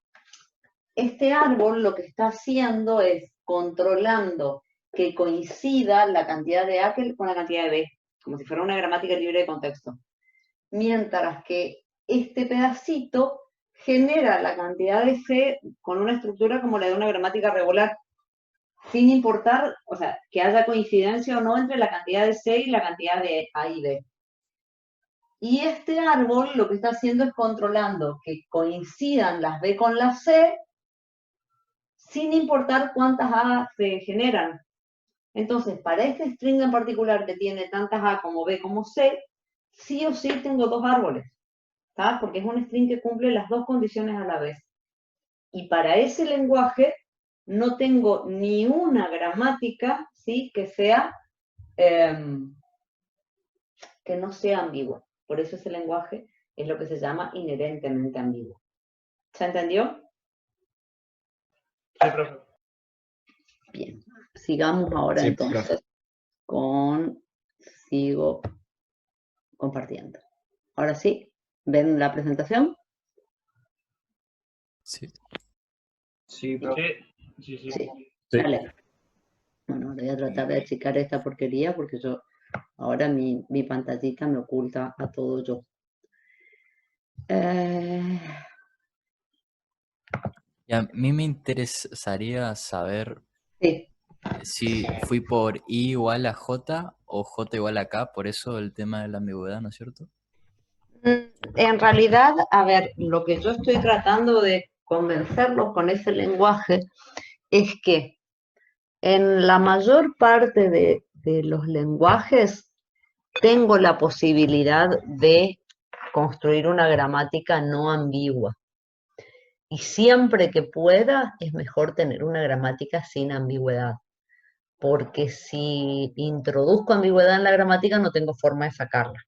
este árbol lo que está haciendo es controlando que coincida la cantidad de A con la cantidad de B, como si fuera una gramática libre de contexto. Mientras que este pedacito genera la cantidad de C con una estructura como la de una gramática regular, sin importar, o sea, que haya coincidencia o no entre la cantidad de C y la cantidad de A y B. Y este árbol lo que está haciendo es controlando que coincidan las B con las C, sin importar cuántas A se generan. Entonces, para este string en particular que tiene tantas A como B como C, sí o sí tengo dos árboles, ¿tá? Porque es un string que cumple las dos condiciones a la vez. Y para ese lenguaje no tengo ni una gramática, ¿sí? Que sea, que no sea ambigua. Por eso ese lenguaje es lo que se llama inherentemente ambiguo. ¿Se entendió? Sí, profe. Bien, sigamos ahora Sí, entonces sigo compartiendo. Ahora sí, ¿ven la presentación? Sí. Sí, profe. Sí. Sí. Vale. Bueno, ahora voy a tratar de achicar esta porquería porque yo, ahora mi pantallita me oculta a todo yo. Y a mí me interesaría saber Sí. si fui por I igual a J o J igual a K, por eso el tema de la ambigüedad, ¿no es cierto? En realidad, a ver, lo que yo estoy tratando de convencerlos con ese lenguaje es que en la mayor parte de los lenguajes tengo la posibilidad de construir una gramática no ambigua. Y siempre que pueda, es mejor tener una gramática sin ambigüedad. Porque si introduzco ambigüedad en la gramática, no tengo forma de sacarla.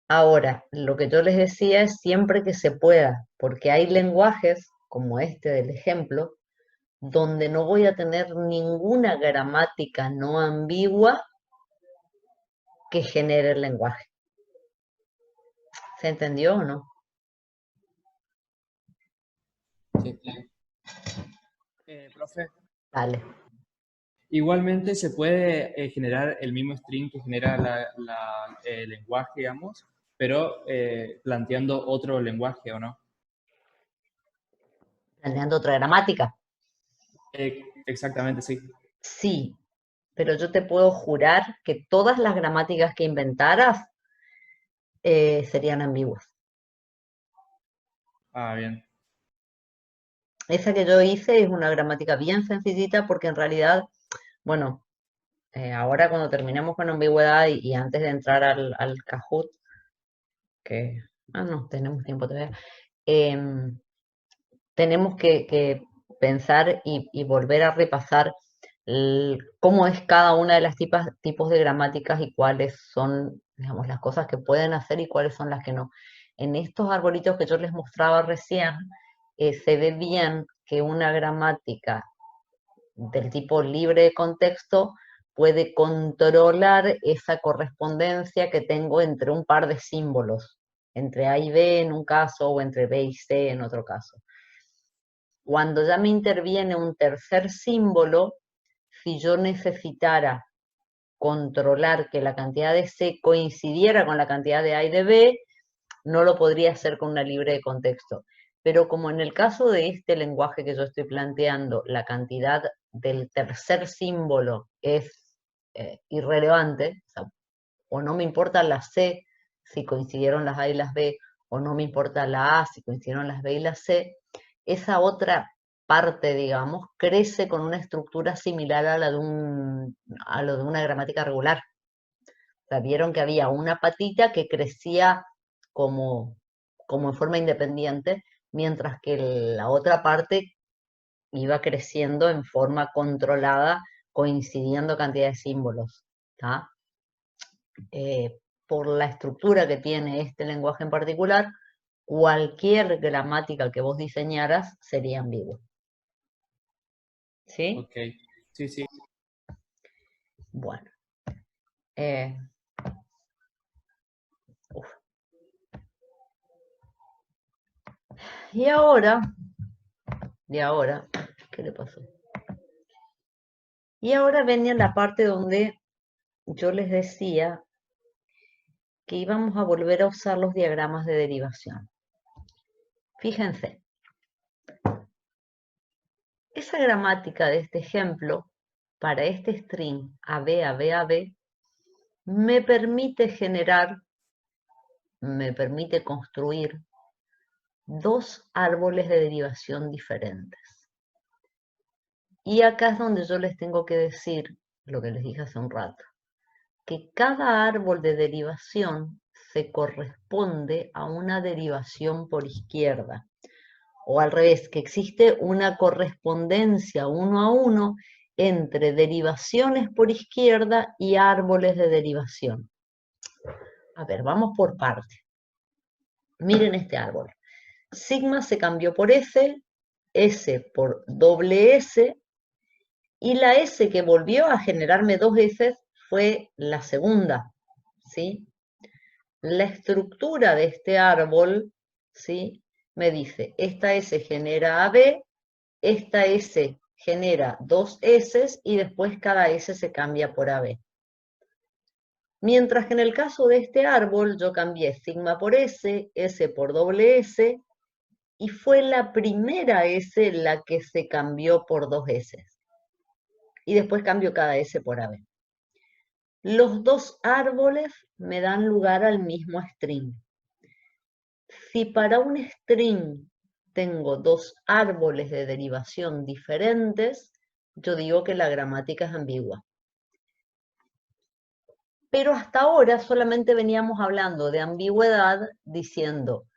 Ahora, lo que yo les decía es siempre que se pueda, porque hay lenguajes, como este del ejemplo, donde no voy a tener ninguna gramática no ambigua que genere el lenguaje. ¿Se entendió o no? Sí. Profe, Vale. igualmente se puede generar el mismo string que genera el lenguaje, digamos, pero planteando otro lenguaje, ¿o no? Planteando otra gramática. Exactamente, sí. Sí, pero yo te puedo jurar que todas las gramáticas que inventaras serían ambiguas. Ah, bien. Esa que yo hice es una gramática bien sencillita porque en realidad, bueno, ahora cuando terminemos con ambigüedad y antes de entrar al Kahoot, que, no, tenemos tiempo todavía, tenemos que pensar y volver a repasar cómo es cada una de las tipos de gramáticas y cuáles son, digamos, las cosas que pueden hacer y cuáles son las que no. En estos arbolitos que yo les mostraba recién, se ve bien que una gramática del tipo libre de contexto puede controlar esa correspondencia que tengo entre un par de símbolos, entre A y B en un caso o entre B y C en otro caso. Cuando ya me interviene un tercer símbolo, si yo necesitara controlar que la cantidad de C coincidiera con la cantidad de A y de B, no lo podría hacer con una libre de contexto. Pero como en el caso de este lenguaje que yo estoy planteando, la cantidad del tercer símbolo es irrelevante, o no me importa la C si coincidieron las A y las B, o no me importa la A si coincidieron las B y las C, esa otra parte, digamos, crece con una estructura similar a lo de una gramática regular. O sea, vieron que había una patita que crecía como en forma independiente, mientras que la otra parte iba creciendo en forma controlada, coincidiendo cantidad de símbolos. ¿Tá? Por la estructura que tiene este lenguaje en particular, cualquier gramática que vos diseñaras sería ambigua. ¿Sí? Ok, sí, sí. Bueno. Y ahora, ¿qué le pasó? Y ahora venía la parte donde yo les decía que íbamos a volver a usar los diagramas de derivación. Fíjense, esa gramática de este ejemplo, para este string AB, AB, AB, me permite construir dos árboles de derivación diferentes. Y acá es donde yo les tengo que decir lo que les dije hace un rato, que cada árbol de derivación se corresponde a una derivación por izquierda. O al revés, que existe una correspondencia 1 a 1 entre derivaciones por izquierda y árboles de derivación. A ver, vamos por parte. Miren este árbol. Sigma se cambió por S, S por doble S, y la S que volvió a generarme dos S fue la segunda, ¿sí? La estructura de este árbol, ¿sí? Me dice, esta S genera AB, esta S genera dos S y después cada S se cambia por AB. Mientras que en el caso de este árbol yo cambié sigma por S, S por doble S, y fue la primera S la que se cambió por dos S. Y después cambio cada S por AB. Los dos árboles me dan lugar al mismo string. Si para un string tengo dos árboles de derivación diferentes, yo digo que la gramática es ambigua. Pero hasta ahora solamente veníamos hablando de ambigüedad diciendo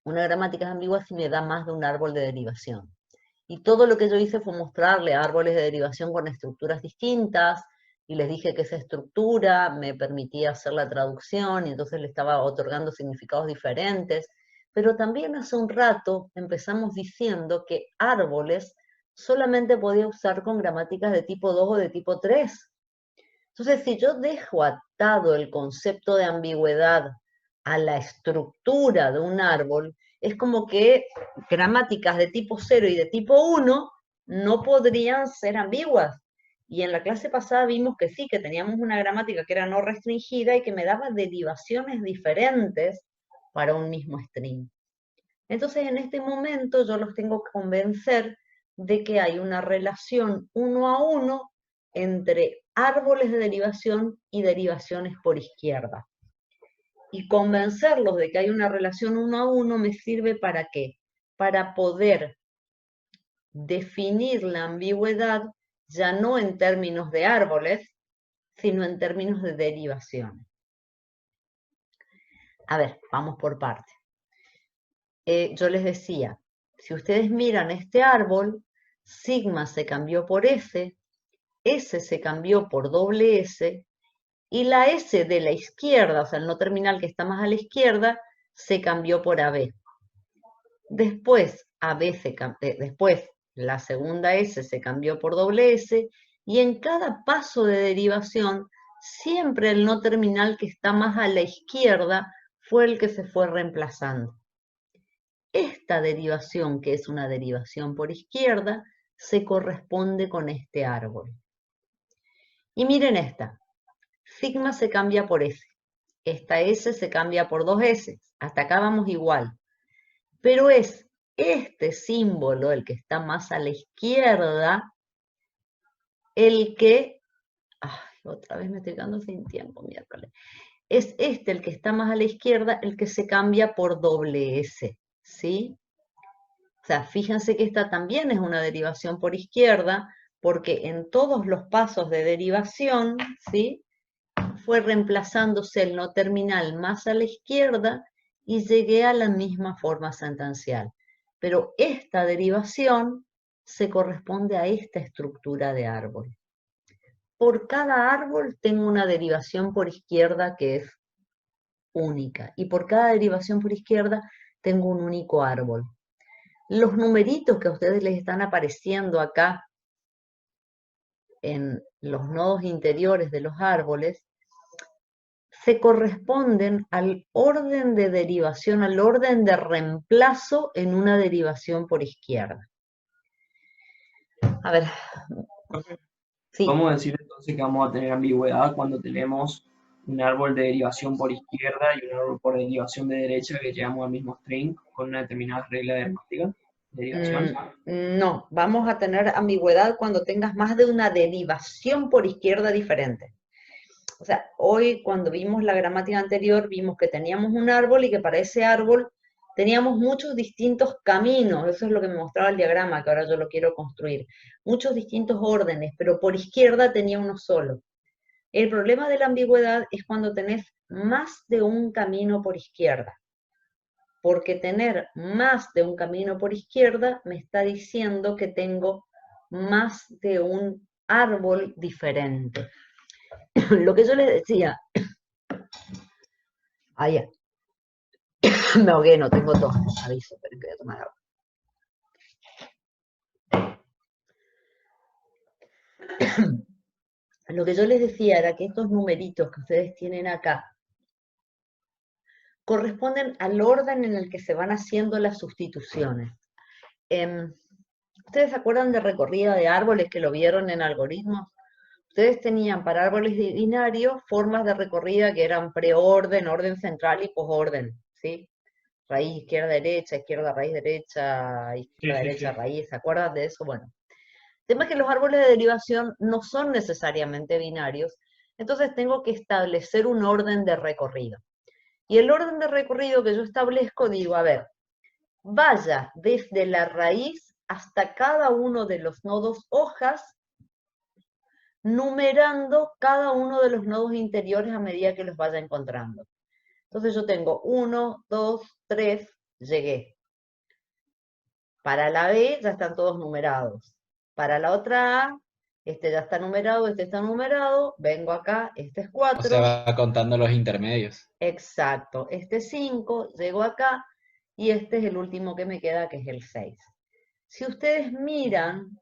una gramática es ambigua si me da más de un árbol de derivación. Y todo lo que yo hice fue mostrarle árboles de derivación con estructuras distintas, y les dije que esa estructura me permitía hacer la traducción, y entonces le estaba otorgando significados diferentes. Pero también hace un rato empezamos diciendo que árboles solamente podía usar con gramáticas de tipo 2 o de tipo 3. Entonces, si yo dejo atado el concepto de ambigüedad a la estructura de un árbol, es como que gramáticas de tipo 0 y de tipo 1 no podrían ser ambiguas. Y en la clase pasada vimos que sí, que teníamos una gramática que era no restringida y que me daba derivaciones diferentes para un mismo string. Entonces, en este momento yo los tengo que convencer de que hay una relación 1 a 1 entre árboles de derivación y derivaciones por izquierda. Y convencerlos de que hay una relación 1 a 1 me sirve ¿para qué? Para poder definir la ambigüedad ya no en términos de árboles, sino en términos de derivaciones. A ver, vamos por parte. Yo les decía, si ustedes miran este árbol, sigma se cambió por S, S se cambió por doble S, y la S de la izquierda, o sea, el no terminal que está más a la izquierda, se cambió por AB. Después, después la segunda S se cambió por doble S, y en cada paso de derivación, siempre el no terminal que está más a la izquierda fue el que se fue reemplazando. Esta derivación, que es una derivación por izquierda, se corresponde con este árbol. Y miren esta. Sigma se cambia por S. esta S se cambia por 2 S. Hasta acá vamos igual. Pero es este símbolo, el que está más a la izquierda, el que... Ay, otra vez me estoy quedando sin tiempo, miércoles. Es este, el que está más a la izquierda, el que se cambia por doble S, ¿sí? O sea, fíjense que esta también es una derivación por izquierda, porque en todos los pasos de derivación, ¿sí?, fue reemplazándose el no terminal más a la izquierda y llegué a la misma forma sentencial. Pero esta derivación se corresponde a esta estructura de árbol. Por cada árbol tengo una derivación por izquierda que es única, y por cada derivación por izquierda tengo un único árbol. Los numeritos que a ustedes les están apareciendo acá en los nodos interiores de los árboles se corresponden al orden de derivación, al orden de reemplazo en una derivación por izquierda. A ver. Sí. Vamos a decir entonces que vamos a tener ambigüedad cuando tenemos un árbol de derivación por izquierda y un árbol por derivación de derecha que llevamos al mismo string con una determinada regla de gramática. Derivación. No, vamos a tener ambigüedad cuando tengas más de una derivación por izquierda diferente. O sea, hoy cuando vimos la gramática anterior, vimos que teníamos un árbol y que para ese árbol teníamos muchos distintos caminos. Eso es lo que me mostraba el diagrama, que ahora yo lo quiero construir. Muchos distintos órdenes, pero por izquierda tenía uno solo. El problema de la ambigüedad es cuando tenés más de un camino por izquierda. Porque tener más de un camino por izquierda me está diciendo que tengo más de un árbol diferente. Lo que yo les decía, ya. Me ahogué, no tengo tos, aviso, pero que voy a tomar agua. Lo que yo les decía era que estos numeritos que ustedes tienen acá corresponden al orden en el que se van haciendo las sustituciones. ¿Ustedes se acuerdan de recorrida de árboles que lo vieron en algoritmos? Ustedes tenían para árboles binarios formas de recorrida que eran preorden, orden central y posorden, ¿sí? Raíz izquierda, raíz derecha, izquierda, derecha, raíz, ¿se acuerdan de eso? Bueno, el tema es que los árboles de derivación no son necesariamente binarios, entonces tengo que establecer un orden de recorrido. Y el orden de recorrido que yo establezco, digo, a ver, vaya desde la raíz hasta cada uno de los nodos hojas, numerando cada uno de los nodos interiores a medida que los vaya encontrando. Entonces yo tengo 1, 2, 3, llegué. Para la B ya están todos numerados. Para la otra A, este ya está numerado, este está numerado, vengo acá, este es 4. O sea, va contando los intermedios. Exacto, este es 5, llego acá, y este es el último que me queda, que es el 6. Si ustedes miran,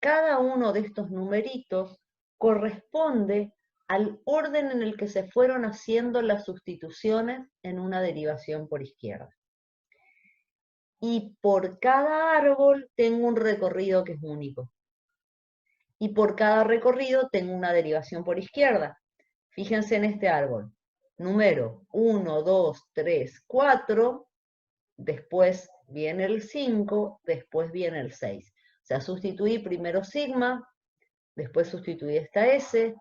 cada uno de estos numeritos corresponde al orden en el que se fueron haciendo las sustituciones en una derivación por izquierda. Y por cada árbol tengo un recorrido que es único. Y por cada recorrido tengo una derivación por izquierda. Fíjense en este árbol. Número 1, 2, 3, 4, después viene el 5, después viene el 6. O sea, sustituí primero sigma, después sustituí esta S,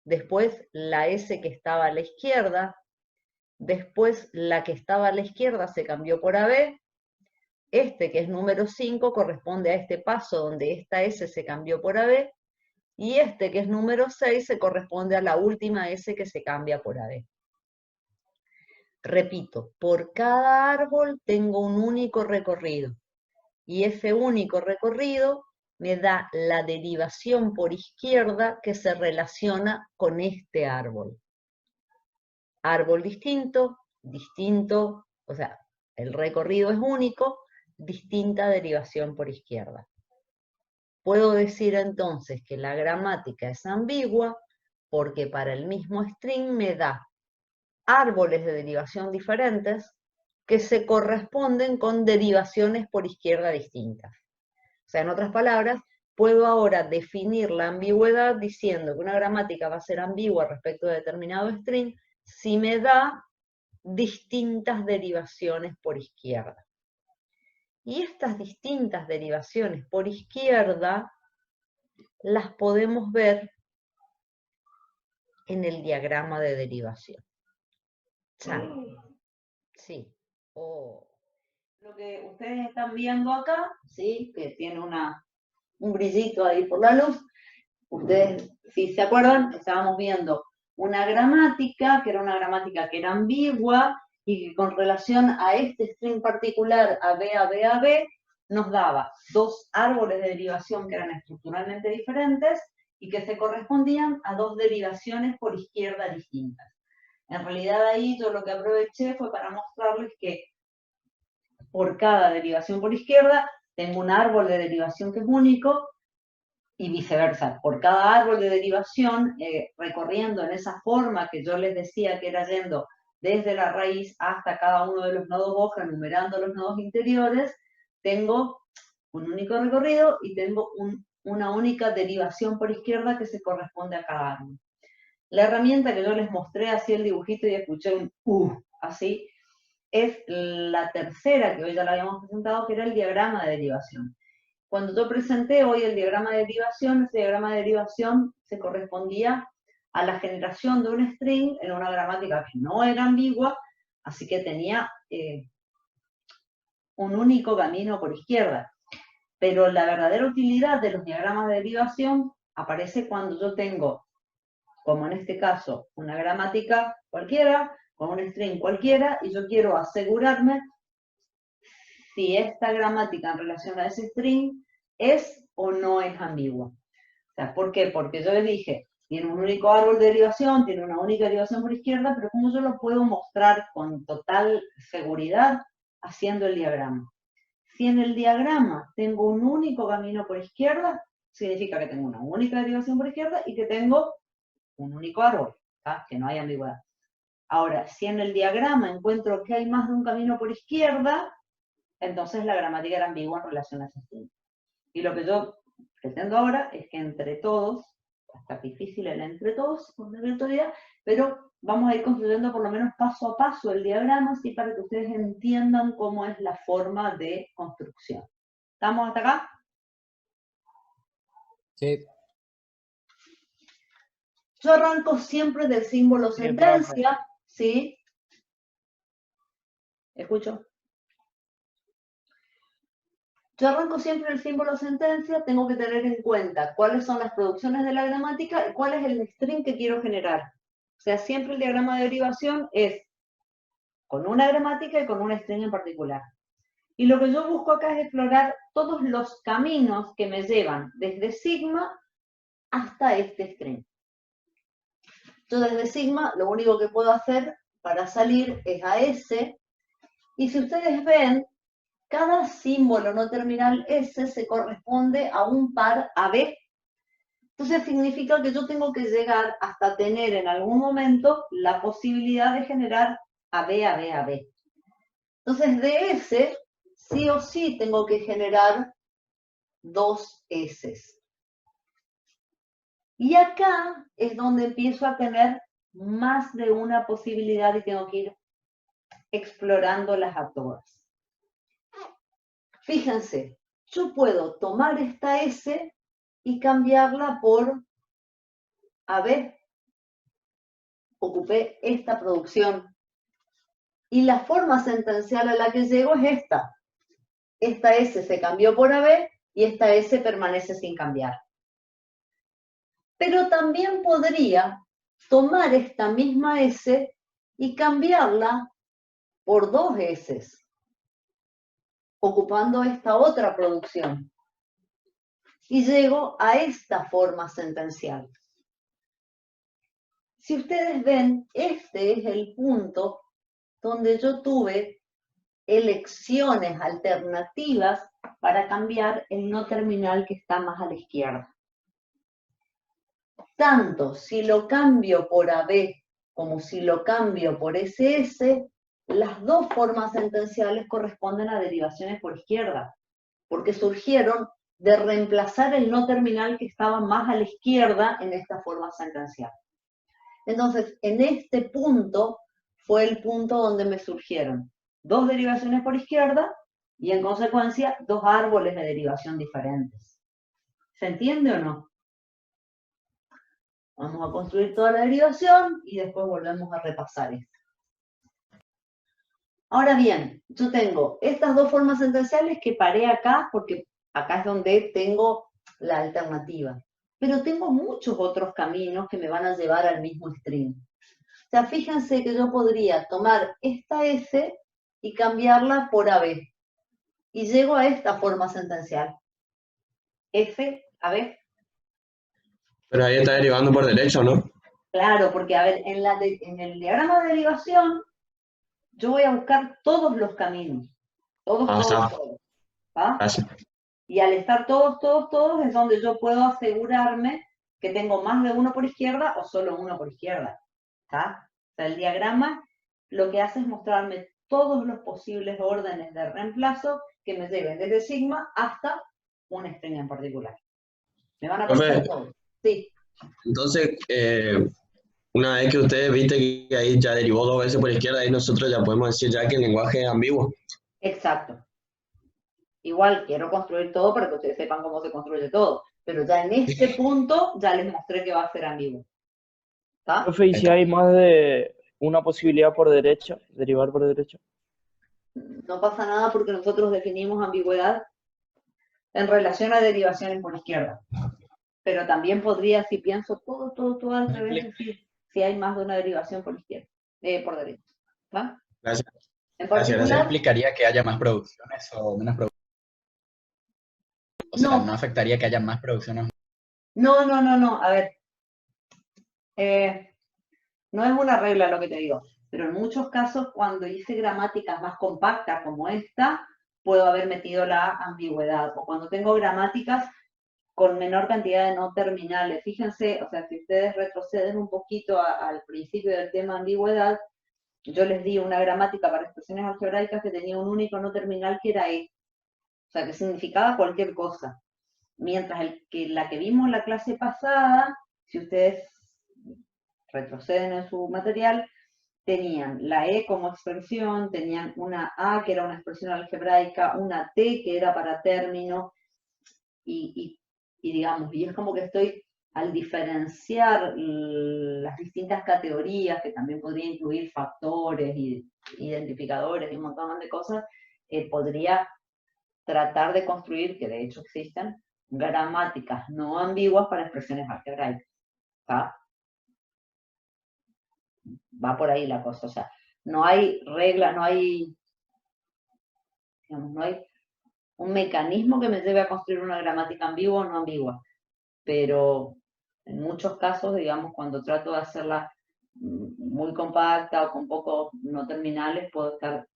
después la S que estaba a la izquierda, después la que estaba a la izquierda se cambió por AB, este que es número 5 corresponde a este paso donde esta S se cambió por AB, y este que es número 6 se corresponde a la última S que se cambia por AB. Repito, por cada árbol tengo un único recorrido, y ese único recorrido me da la derivación por izquierda que se relaciona con este árbol. Árbol distinto, distinto, o sea, el recorrido es único, distinta derivación por izquierda. Puedo decir entonces que la gramática es ambigua porque para el mismo string me da árboles de derivación diferentes que se corresponden con derivaciones por izquierda distintas. O sea, en otras palabras, puedo ahora definir la ambigüedad diciendo que una gramática va a ser ambigua respecto de determinado string si me da distintas derivaciones por izquierda. Y estas distintas derivaciones por izquierda las podemos ver en el diagrama de derivación. Sí. Lo que ustedes están viendo acá, ¿sí? Que tiene un brillito ahí por la luz. Ustedes, si se acuerdan, estábamos viendo una gramática, que era ambigua, y que con relación a este string particular, AB, nos daba dos árboles de derivación que eran estructuralmente diferentes y que se correspondían a dos derivaciones por izquierda distintas. En realidad ahí yo lo que aproveché fue para mostrarles que por cada derivación por izquierda tengo un árbol de derivación que es único y viceversa. Por cada árbol de derivación, recorriendo en esa forma que yo les decía que era yendo desde la raíz hasta cada uno de los nodos hoja, enumerando los nodos interiores, tengo un único recorrido y tengo una única derivación por izquierda que se corresponde a cada árbol. La herramienta que yo les mostré, así el dibujito y escuché un así, es la tercera que hoy ya la habíamos presentado, que era el diagrama de derivación. Cuando yo presenté hoy el diagrama de derivación, ese diagrama de derivación se correspondía a la generación de un string en una gramática que no era ambigua, así que tenía un único camino por izquierda. Pero la verdadera utilidad de los diagramas de derivación aparece cuando yo tengo, como en este caso, una gramática cualquiera, con un string cualquiera, y yo quiero asegurarme si esta gramática en relación a ese string es o no es ambigua. O sea, ¿por qué? Porque yo les dije, tiene un único árbol de derivación, tiene una única derivación por izquierda, pero ¿cómo yo lo puedo mostrar con total seguridad? Haciendo el diagrama. Si en el diagrama tengo un único camino por izquierda, significa que tengo una única derivación por izquierda y que tengo un único árbol, ¿tá? Que no hay ambigüedad. Ahora, si en el diagrama encuentro que hay más de un camino por izquierda, entonces la gramática era ambigua en relación a ese string. Y lo que yo pretendo ahora es que entre todos, está difícil el entre todos, por la virtualidad, pero vamos a ir construyendo por lo menos paso a paso el diagrama, así para que ustedes entiendan cómo es la forma de construcción. ¿Estamos hasta acá? Sí. Yo arranco siempre del símbolo sentencia, ¿sí? ¿Escucho? Yo arranco siempre el símbolo sentencia, tengo que tener en cuenta cuáles son las producciones de la gramática y cuál es el string que quiero generar. O sea, siempre el diagrama de derivación es con una gramática y con un string en particular. Y lo que yo busco acá es explorar todos los caminos que me llevan desde sigma hasta este string. Yo desde sigma lo único que puedo hacer para salir es a S, y si ustedes ven, cada símbolo no terminal S se corresponde a un par AB. Entonces significa que yo tengo que llegar hasta tener en algún momento la posibilidad de generar AB. Entonces de S, sí o sí tengo que generar dos S's. Y acá es donde empiezo a tener más de una posibilidad y tengo que ir explorándolas a todas. Fíjense, yo puedo tomar esta S y cambiarla por AB. Ocupé esta producción. Y la forma sentencial a la que llego es esta. Esta S se cambió por AB y esta S permanece sin cambiar. Pero también podría tomar esta misma S y cambiarla por dos S, ocupando esta otra producción. Y llego a esta forma sentencial. Si ustedes ven, este es el punto donde yo tuve elecciones alternativas para cambiar el no terminal que está más a la izquierda. Tanto si lo cambio por AB como si lo cambio por SS, las dos formas sentenciales corresponden a derivaciones por izquierda, porque surgieron de reemplazar el no terminal que estaba más a la izquierda en esta forma sentencial. Entonces, en este punto fue el punto donde me surgieron 2 derivaciones por izquierda y en consecuencia 2 árboles de derivación diferentes. ¿Se entiende o no? Vamos a construir toda la derivación y después volvemos a repasar esto. Ahora bien, yo tengo estas 2 formas sentenciales que paré acá porque acá es donde tengo la alternativa. Pero tengo muchos otros caminos que me van a llevar al mismo string. O sea, fíjense que yo podría tomar esta S y cambiarla por AB. Y llego a esta forma sentencial. F, AB. Pero ahí está derivando por derecho, ¿no? Claro, porque a ver, en el diagrama de derivación, yo voy a buscar todos los caminos. Todos. ¿Ah? Gracias. Y al estar todos, es donde yo puedo asegurarme que tengo más de uno por izquierda o solo uno por izquierda. ¿Está? O sea, el diagrama lo que hace es mostrarme todos los posibles órdenes de reemplazo que me lleven desde sigma hasta un string en particular. Me van a aparecer todos. Sí. Entonces, una vez que ustedes viste que ahí ya derivó 2 veces por izquierda, ahí nosotros ya podemos decir ya que el lenguaje es ambiguo. Exacto. Igual quiero construir todo para que ustedes sepan cómo se construye todo. Pero ya en este punto ya les mostré que va a ser ambiguo. ¿Está? Profe, ¿y si hay más de una posibilidad por derecha, derivar por derecha? No pasa nada porque nosotros definimos ambigüedad en relación a derivaciones por izquierda. Pero también podría, si pienso todo al revés, decir si hay más de una derivación por izquierda, por derecha. ¿Va? Gracias. En Gracias. particular, ¿Eso implicaría que haya más producciones o menos producciones? O sea, No. ¿no afectaría que haya más producciones? No. A ver. No es una regla lo que te digo, pero en muchos casos cuando hice gramáticas más compactas como esta, puedo haber metido la ambigüedad. O cuando tengo gramáticas con menor cantidad de no terminales. Fíjense, o sea, si ustedes retroceden un poquito al principio del tema ambigüedad, yo les di una gramática para expresiones algebraicas que tenía un único no terminal que era E. O sea, que significaba cualquier cosa. Mientras la que vimos la clase pasada, si ustedes retroceden en su material, tenían la E como expresión, tenían una A que era una expresión algebraica, una T que era para término, y digamos, y es como que estoy, al diferenciar las distintas categorías, que también podría incluir factores, y identificadores y un montón de cosas, podría tratar de construir, que de hecho existen, gramáticas no ambiguas para expresiones algebraicas. ¿Está? Va por ahí la cosa, o sea, no hay regla, no hay un mecanismo que me lleve a construir una gramática ambigua o no ambigua, pero en muchos casos, digamos, cuando trato de hacerla muy compacta o con pocos no terminales, puedo estar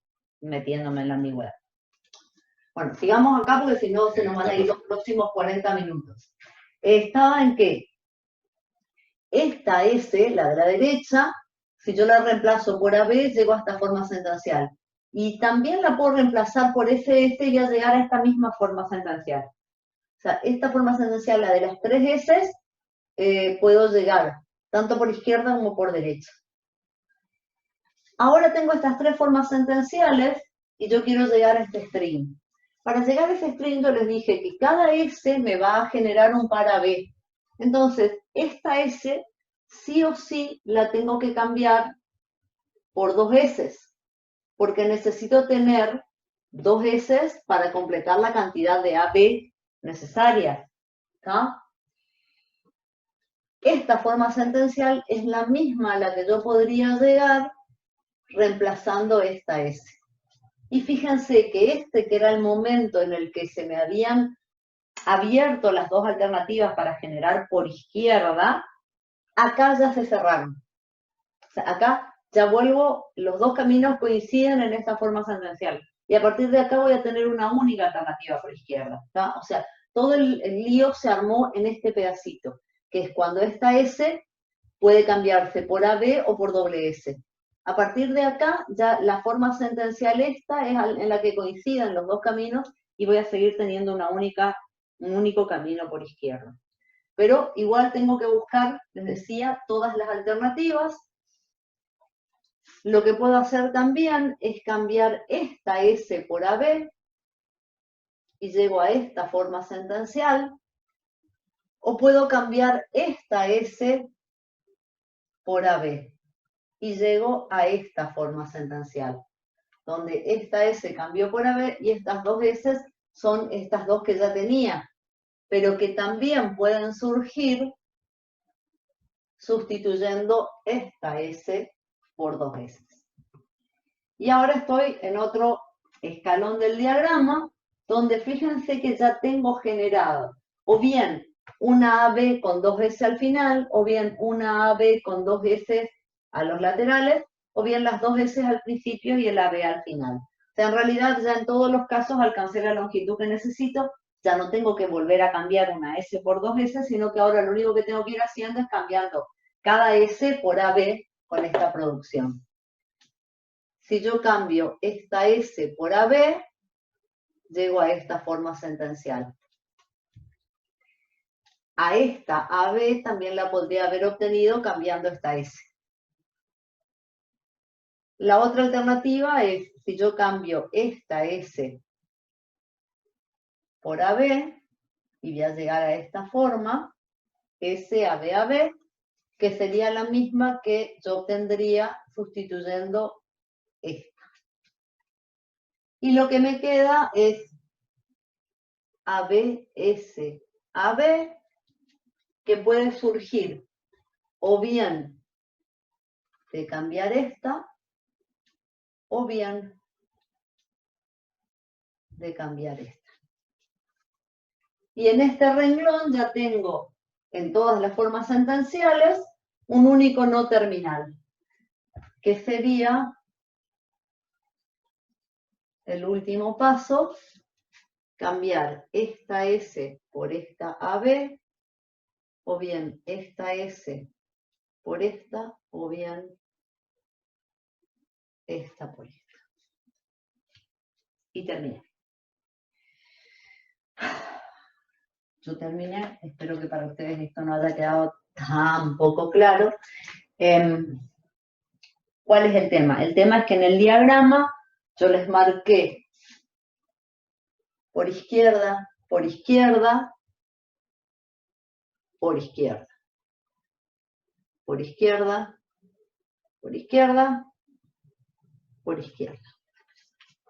metiéndome en la ambigüedad. Bueno, sigamos acá porque si no se nos van a ir los próximos 40 minutos. Estaba en que esta S, la de la derecha, si yo la reemplazo por AB, llego a esta forma sentencial. Y también la puedo reemplazar por SS y a llegar a esta misma forma sentencial. O sea, esta forma sentencial, la de las 3 S, puedo llegar tanto por izquierda como por derecha. Ahora tengo estas 3 formas sentenciales y yo quiero llegar a este string. Para llegar a ese string yo les dije que cada S me va a generar un par AB. Entonces, esta S sí o sí la tengo que cambiar por 2 S, porque necesito tener 2 S para completar la cantidad de AB necesaria. ¿Está? Esta forma sentencial es la misma a la que yo podría llegar reemplazando esta S. Y fíjense que que era el momento en el que se me habían abierto las 2 alternativas para generar por izquierda, acá ya se cerraron. O sea, acá ya vuelvo, los 2 caminos coinciden en esta forma sentencial. Y a partir de acá voy a tener una única alternativa por izquierda. ¿Tá? O sea, todo el lío se armó en este pedacito, que es cuando esta S puede cambiarse por AB o por doble S. A partir de acá, ya la forma sentencial esta es en la que coinciden los 2 caminos y voy a seguir teniendo un único camino por izquierda. pero igual tengo que buscar, les decía, todas las alternativas. Lo que puedo hacer también es cambiar esta S por AB y llego a esta forma sentencial, o puedo cambiar esta S por AB y llego a esta forma sentencial, donde esta S cambió por AB y estas dos S son estas dos que ya tenía, pero que también pueden surgir sustituyendo esta S por dos S. Y ahora estoy en otro escalón del diagrama, donde fíjense que ya tengo generado o bien una AB con dos S al final, o bien una AB con dos S a los laterales, o bien las dos S al principio y el AB al final. O sea, en realidad ya en todos los casos alcancé la longitud que necesito, ya no tengo que volver a cambiar una S por dos S, sino que ahora lo único que tengo que ir haciendo es cambiando cada S por AB con esta producción. Si yo cambio esta S por AB, llego a esta forma sentencial. A esta AB también la podría haber obtenido cambiando esta S. La otra alternativa es, si yo cambio esta S por AB, y voy a llegar a esta forma, SAB, que sería la misma que yo obtendría sustituyendo esta. Y lo que me queda es ABS, AB, que puede surgir o bien de cambiar esta, o bien de cambiar esta. Y en este renglón ya tengo en todas las formas sentenciales un único no terminal, que sería el último paso, cambiar esta S por esta AB, o bien esta S por esta, o bien esta por esta. Y terminé. Yo terminé, espero que para ustedes esto no haya quedado tan poco claro. ¿Cuál es el tema? El tema es que en el diagrama yo les marqué por izquierda, por izquierda, por izquierda, por izquierda, por izquierda, por izquierda.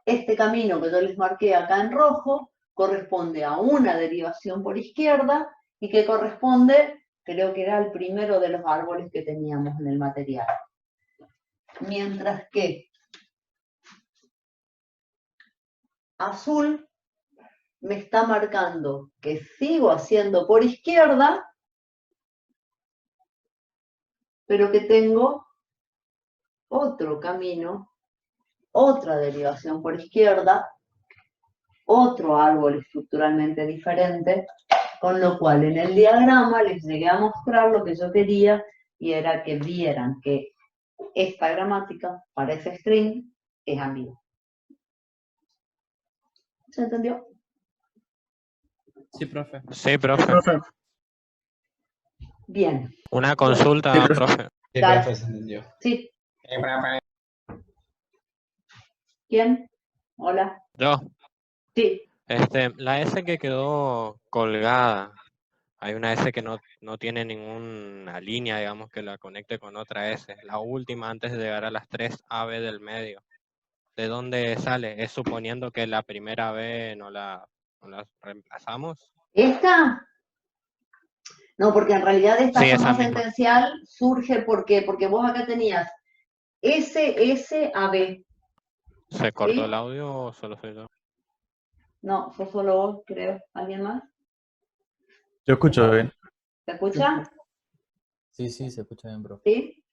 Este camino que yo les marqué acá en rojo corresponde a una derivación por izquierda y que corresponde, creo que era el primero de los árboles que teníamos en el material. Mientras que azul me está marcando que sigo haciendo por izquierda, pero que tengo otro camino, otra derivación por izquierda, otro árbol estructuralmente diferente, con lo cual en el diagrama les llegué a mostrar lo que yo quería y era que vieran que esta gramática para ese string es ambigua. ¿Se entendió? Sí, profe. Sí, profe. Bien. Una consulta, Sí, profe. Sí, Dale. profe, se entendió. Sí. ¿Quién? Hola. Yo. Sí. La S que quedó colgada, hay una S que no tiene ninguna línea, digamos, que la conecte con otra S. La última antes de llegar a las 3 AB del medio. ¿De dónde sale? Es suponiendo que la primera B no la reemplazamos. ¿Esta? No, porque en realidad esta Sí, esa forma misma. sentencial surge porque vos acá tenías SSAB. ¿Se cortó ¿Sí? el audio o solo soy yo? No, sos solo vos, creo. ¿Alguien más? Yo escucho bien. ¿Se escucha? Sí, sí, se escucha bien, bro. ¿Sí?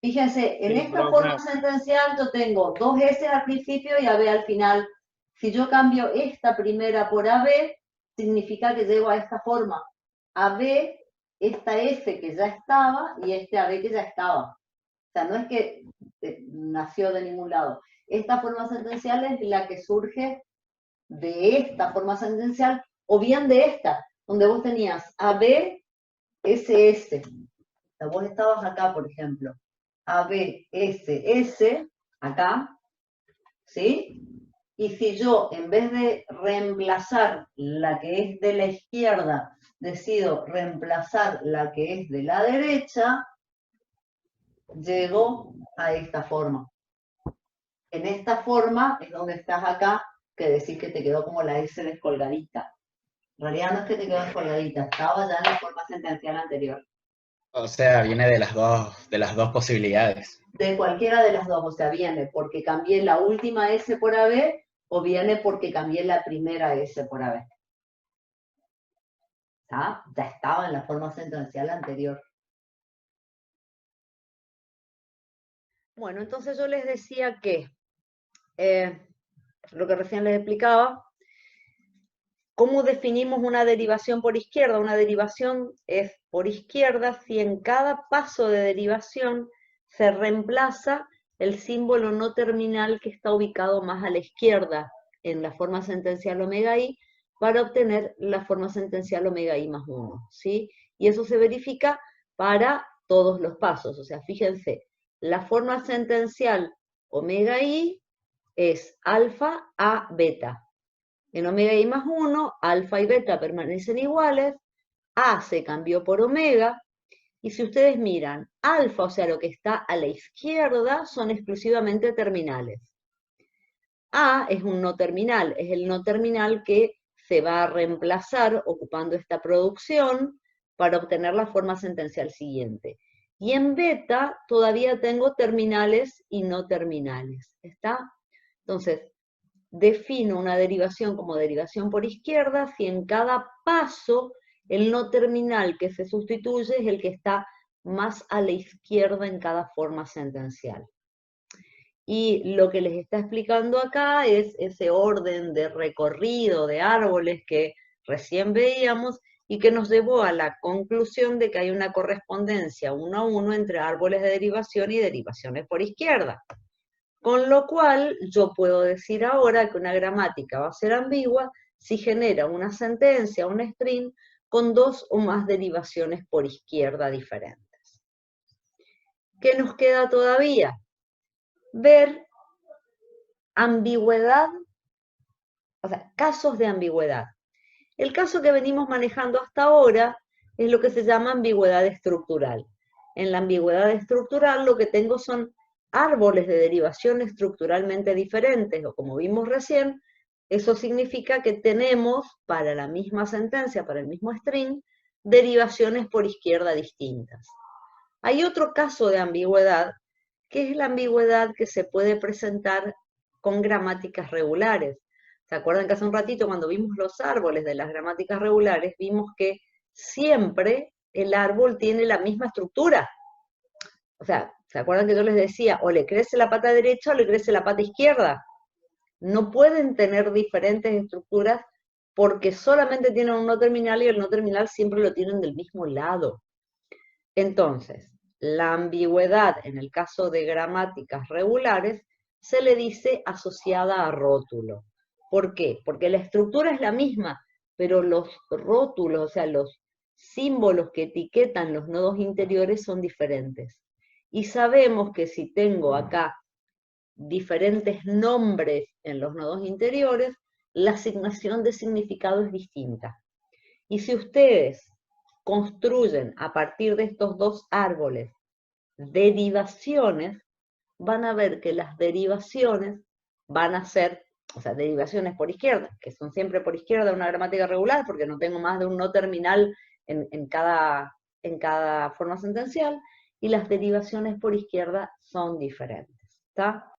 Fíjense, en Sí, esta profe. forma sentencial yo tengo dos S al principio y AB al final. Si yo cambio esta primera por AB, significa que llego a esta forma. AB, esta S que ya estaba y este AB que ya estaba. O sea, no es que nació de ningún lado. Esta forma sentencial es la que surge de esta forma sentencial o bien de esta. donde vos tenías AB, SS. O sea, vos estabas acá, por ejemplo, AB, SS, acá, ¿sí? Y si yo, en vez de reemplazar la que es de la izquierda, decido reemplazar la que es de la derecha, llego a esta forma. En esta forma es donde estás acá, que decís que te quedó como la S descolgadita. En realidad no es que te quedó descolgadita, estaba ya en la forma sentencial anterior. O sea, viene de las dos posibilidades. De cualquiera de las dos, o sea, viene porque cambié la última S por AB o viene porque cambié la primera S por AB. ¿Está? Ya estaba en la forma sentencial anterior. Bueno, entonces yo les decía que, lo que recién les explicaba, ¿cómo definimos una derivación por izquierda? Una derivación es por izquierda si en cada paso de derivación se reemplaza el símbolo no terminal que está ubicado más a la izquierda en la forma sentencial omega i para obtener la forma sentencial omega i más 1, ¿sí? Y eso se verifica para todos los pasos. O sea, fíjense, la forma sentencial omega i es alfa a beta. En omega i más 1, alfa y beta permanecen iguales, A se cambió por omega, y si ustedes miran, alfa, o sea, lo que está a la izquierda, son exclusivamente terminales. A es un no terminal, es el no terminal que se va a reemplazar ocupando esta producción para obtener la forma sentencial siguiente. Y en beta todavía tengo terminales y no terminales, ¿está? Entonces, defino una derivación como derivación por izquierda si en cada paso el no terminal que se sustituye es el que está más a la izquierda en cada forma sentencial. Y lo que les está explicando acá es ese orden de recorrido de árboles que recién veíamos y que nos llevó a la conclusión de que hay una correspondencia 1 a 1 entre árboles de derivación y derivaciones por izquierda. Con lo cual, yo puedo decir ahora que una gramática va a ser ambigua si genera una sentencia, un string, con dos o más derivaciones por izquierda diferentes. ¿Qué nos queda todavía? Ver ambigüedad, o sea, casos de ambigüedad. El caso que venimos manejando hasta ahora es lo que se llama ambigüedad estructural. En la ambigüedad estructural lo que tengo son árboles de derivación estructuralmente diferentes, o como vimos recién, eso significa que tenemos para la misma sentencia, para el mismo string, derivaciones por izquierda distintas. Hay otro caso de ambigüedad, que es la ambigüedad que se puede presentar con gramáticas regulares. ¿Se acuerdan que hace un ratito cuando vimos los árboles de las gramáticas regulares, vimos que siempre el árbol tiene la misma estructura? O sea, ¿se acuerdan que yo les decía, o le crece la pata derecha o le crece la pata izquierda? No pueden tener diferentes estructuras porque solamente tienen un no terminal y el no terminal siempre lo tienen del mismo lado. Entonces, la ambigüedad en el caso de gramáticas regulares se le dice asociada a rótulo. ¿Por qué? Porque la estructura es la misma, pero los rótulos, o sea, los símbolos que etiquetan los nodos interiores son diferentes. Y sabemos que si tengo acá diferentes nombres en los nodos interiores, la asignación de significado es distinta. Y si ustedes construyen a partir de estos dos árboles derivaciones, van a ver que las derivaciones van a ser, o sea, derivaciones por izquierda, que son siempre por izquierda de una gramática regular, porque no tengo más de un no terminal en cada forma sentencial, y las derivaciones por izquierda son diferentes, ¿está?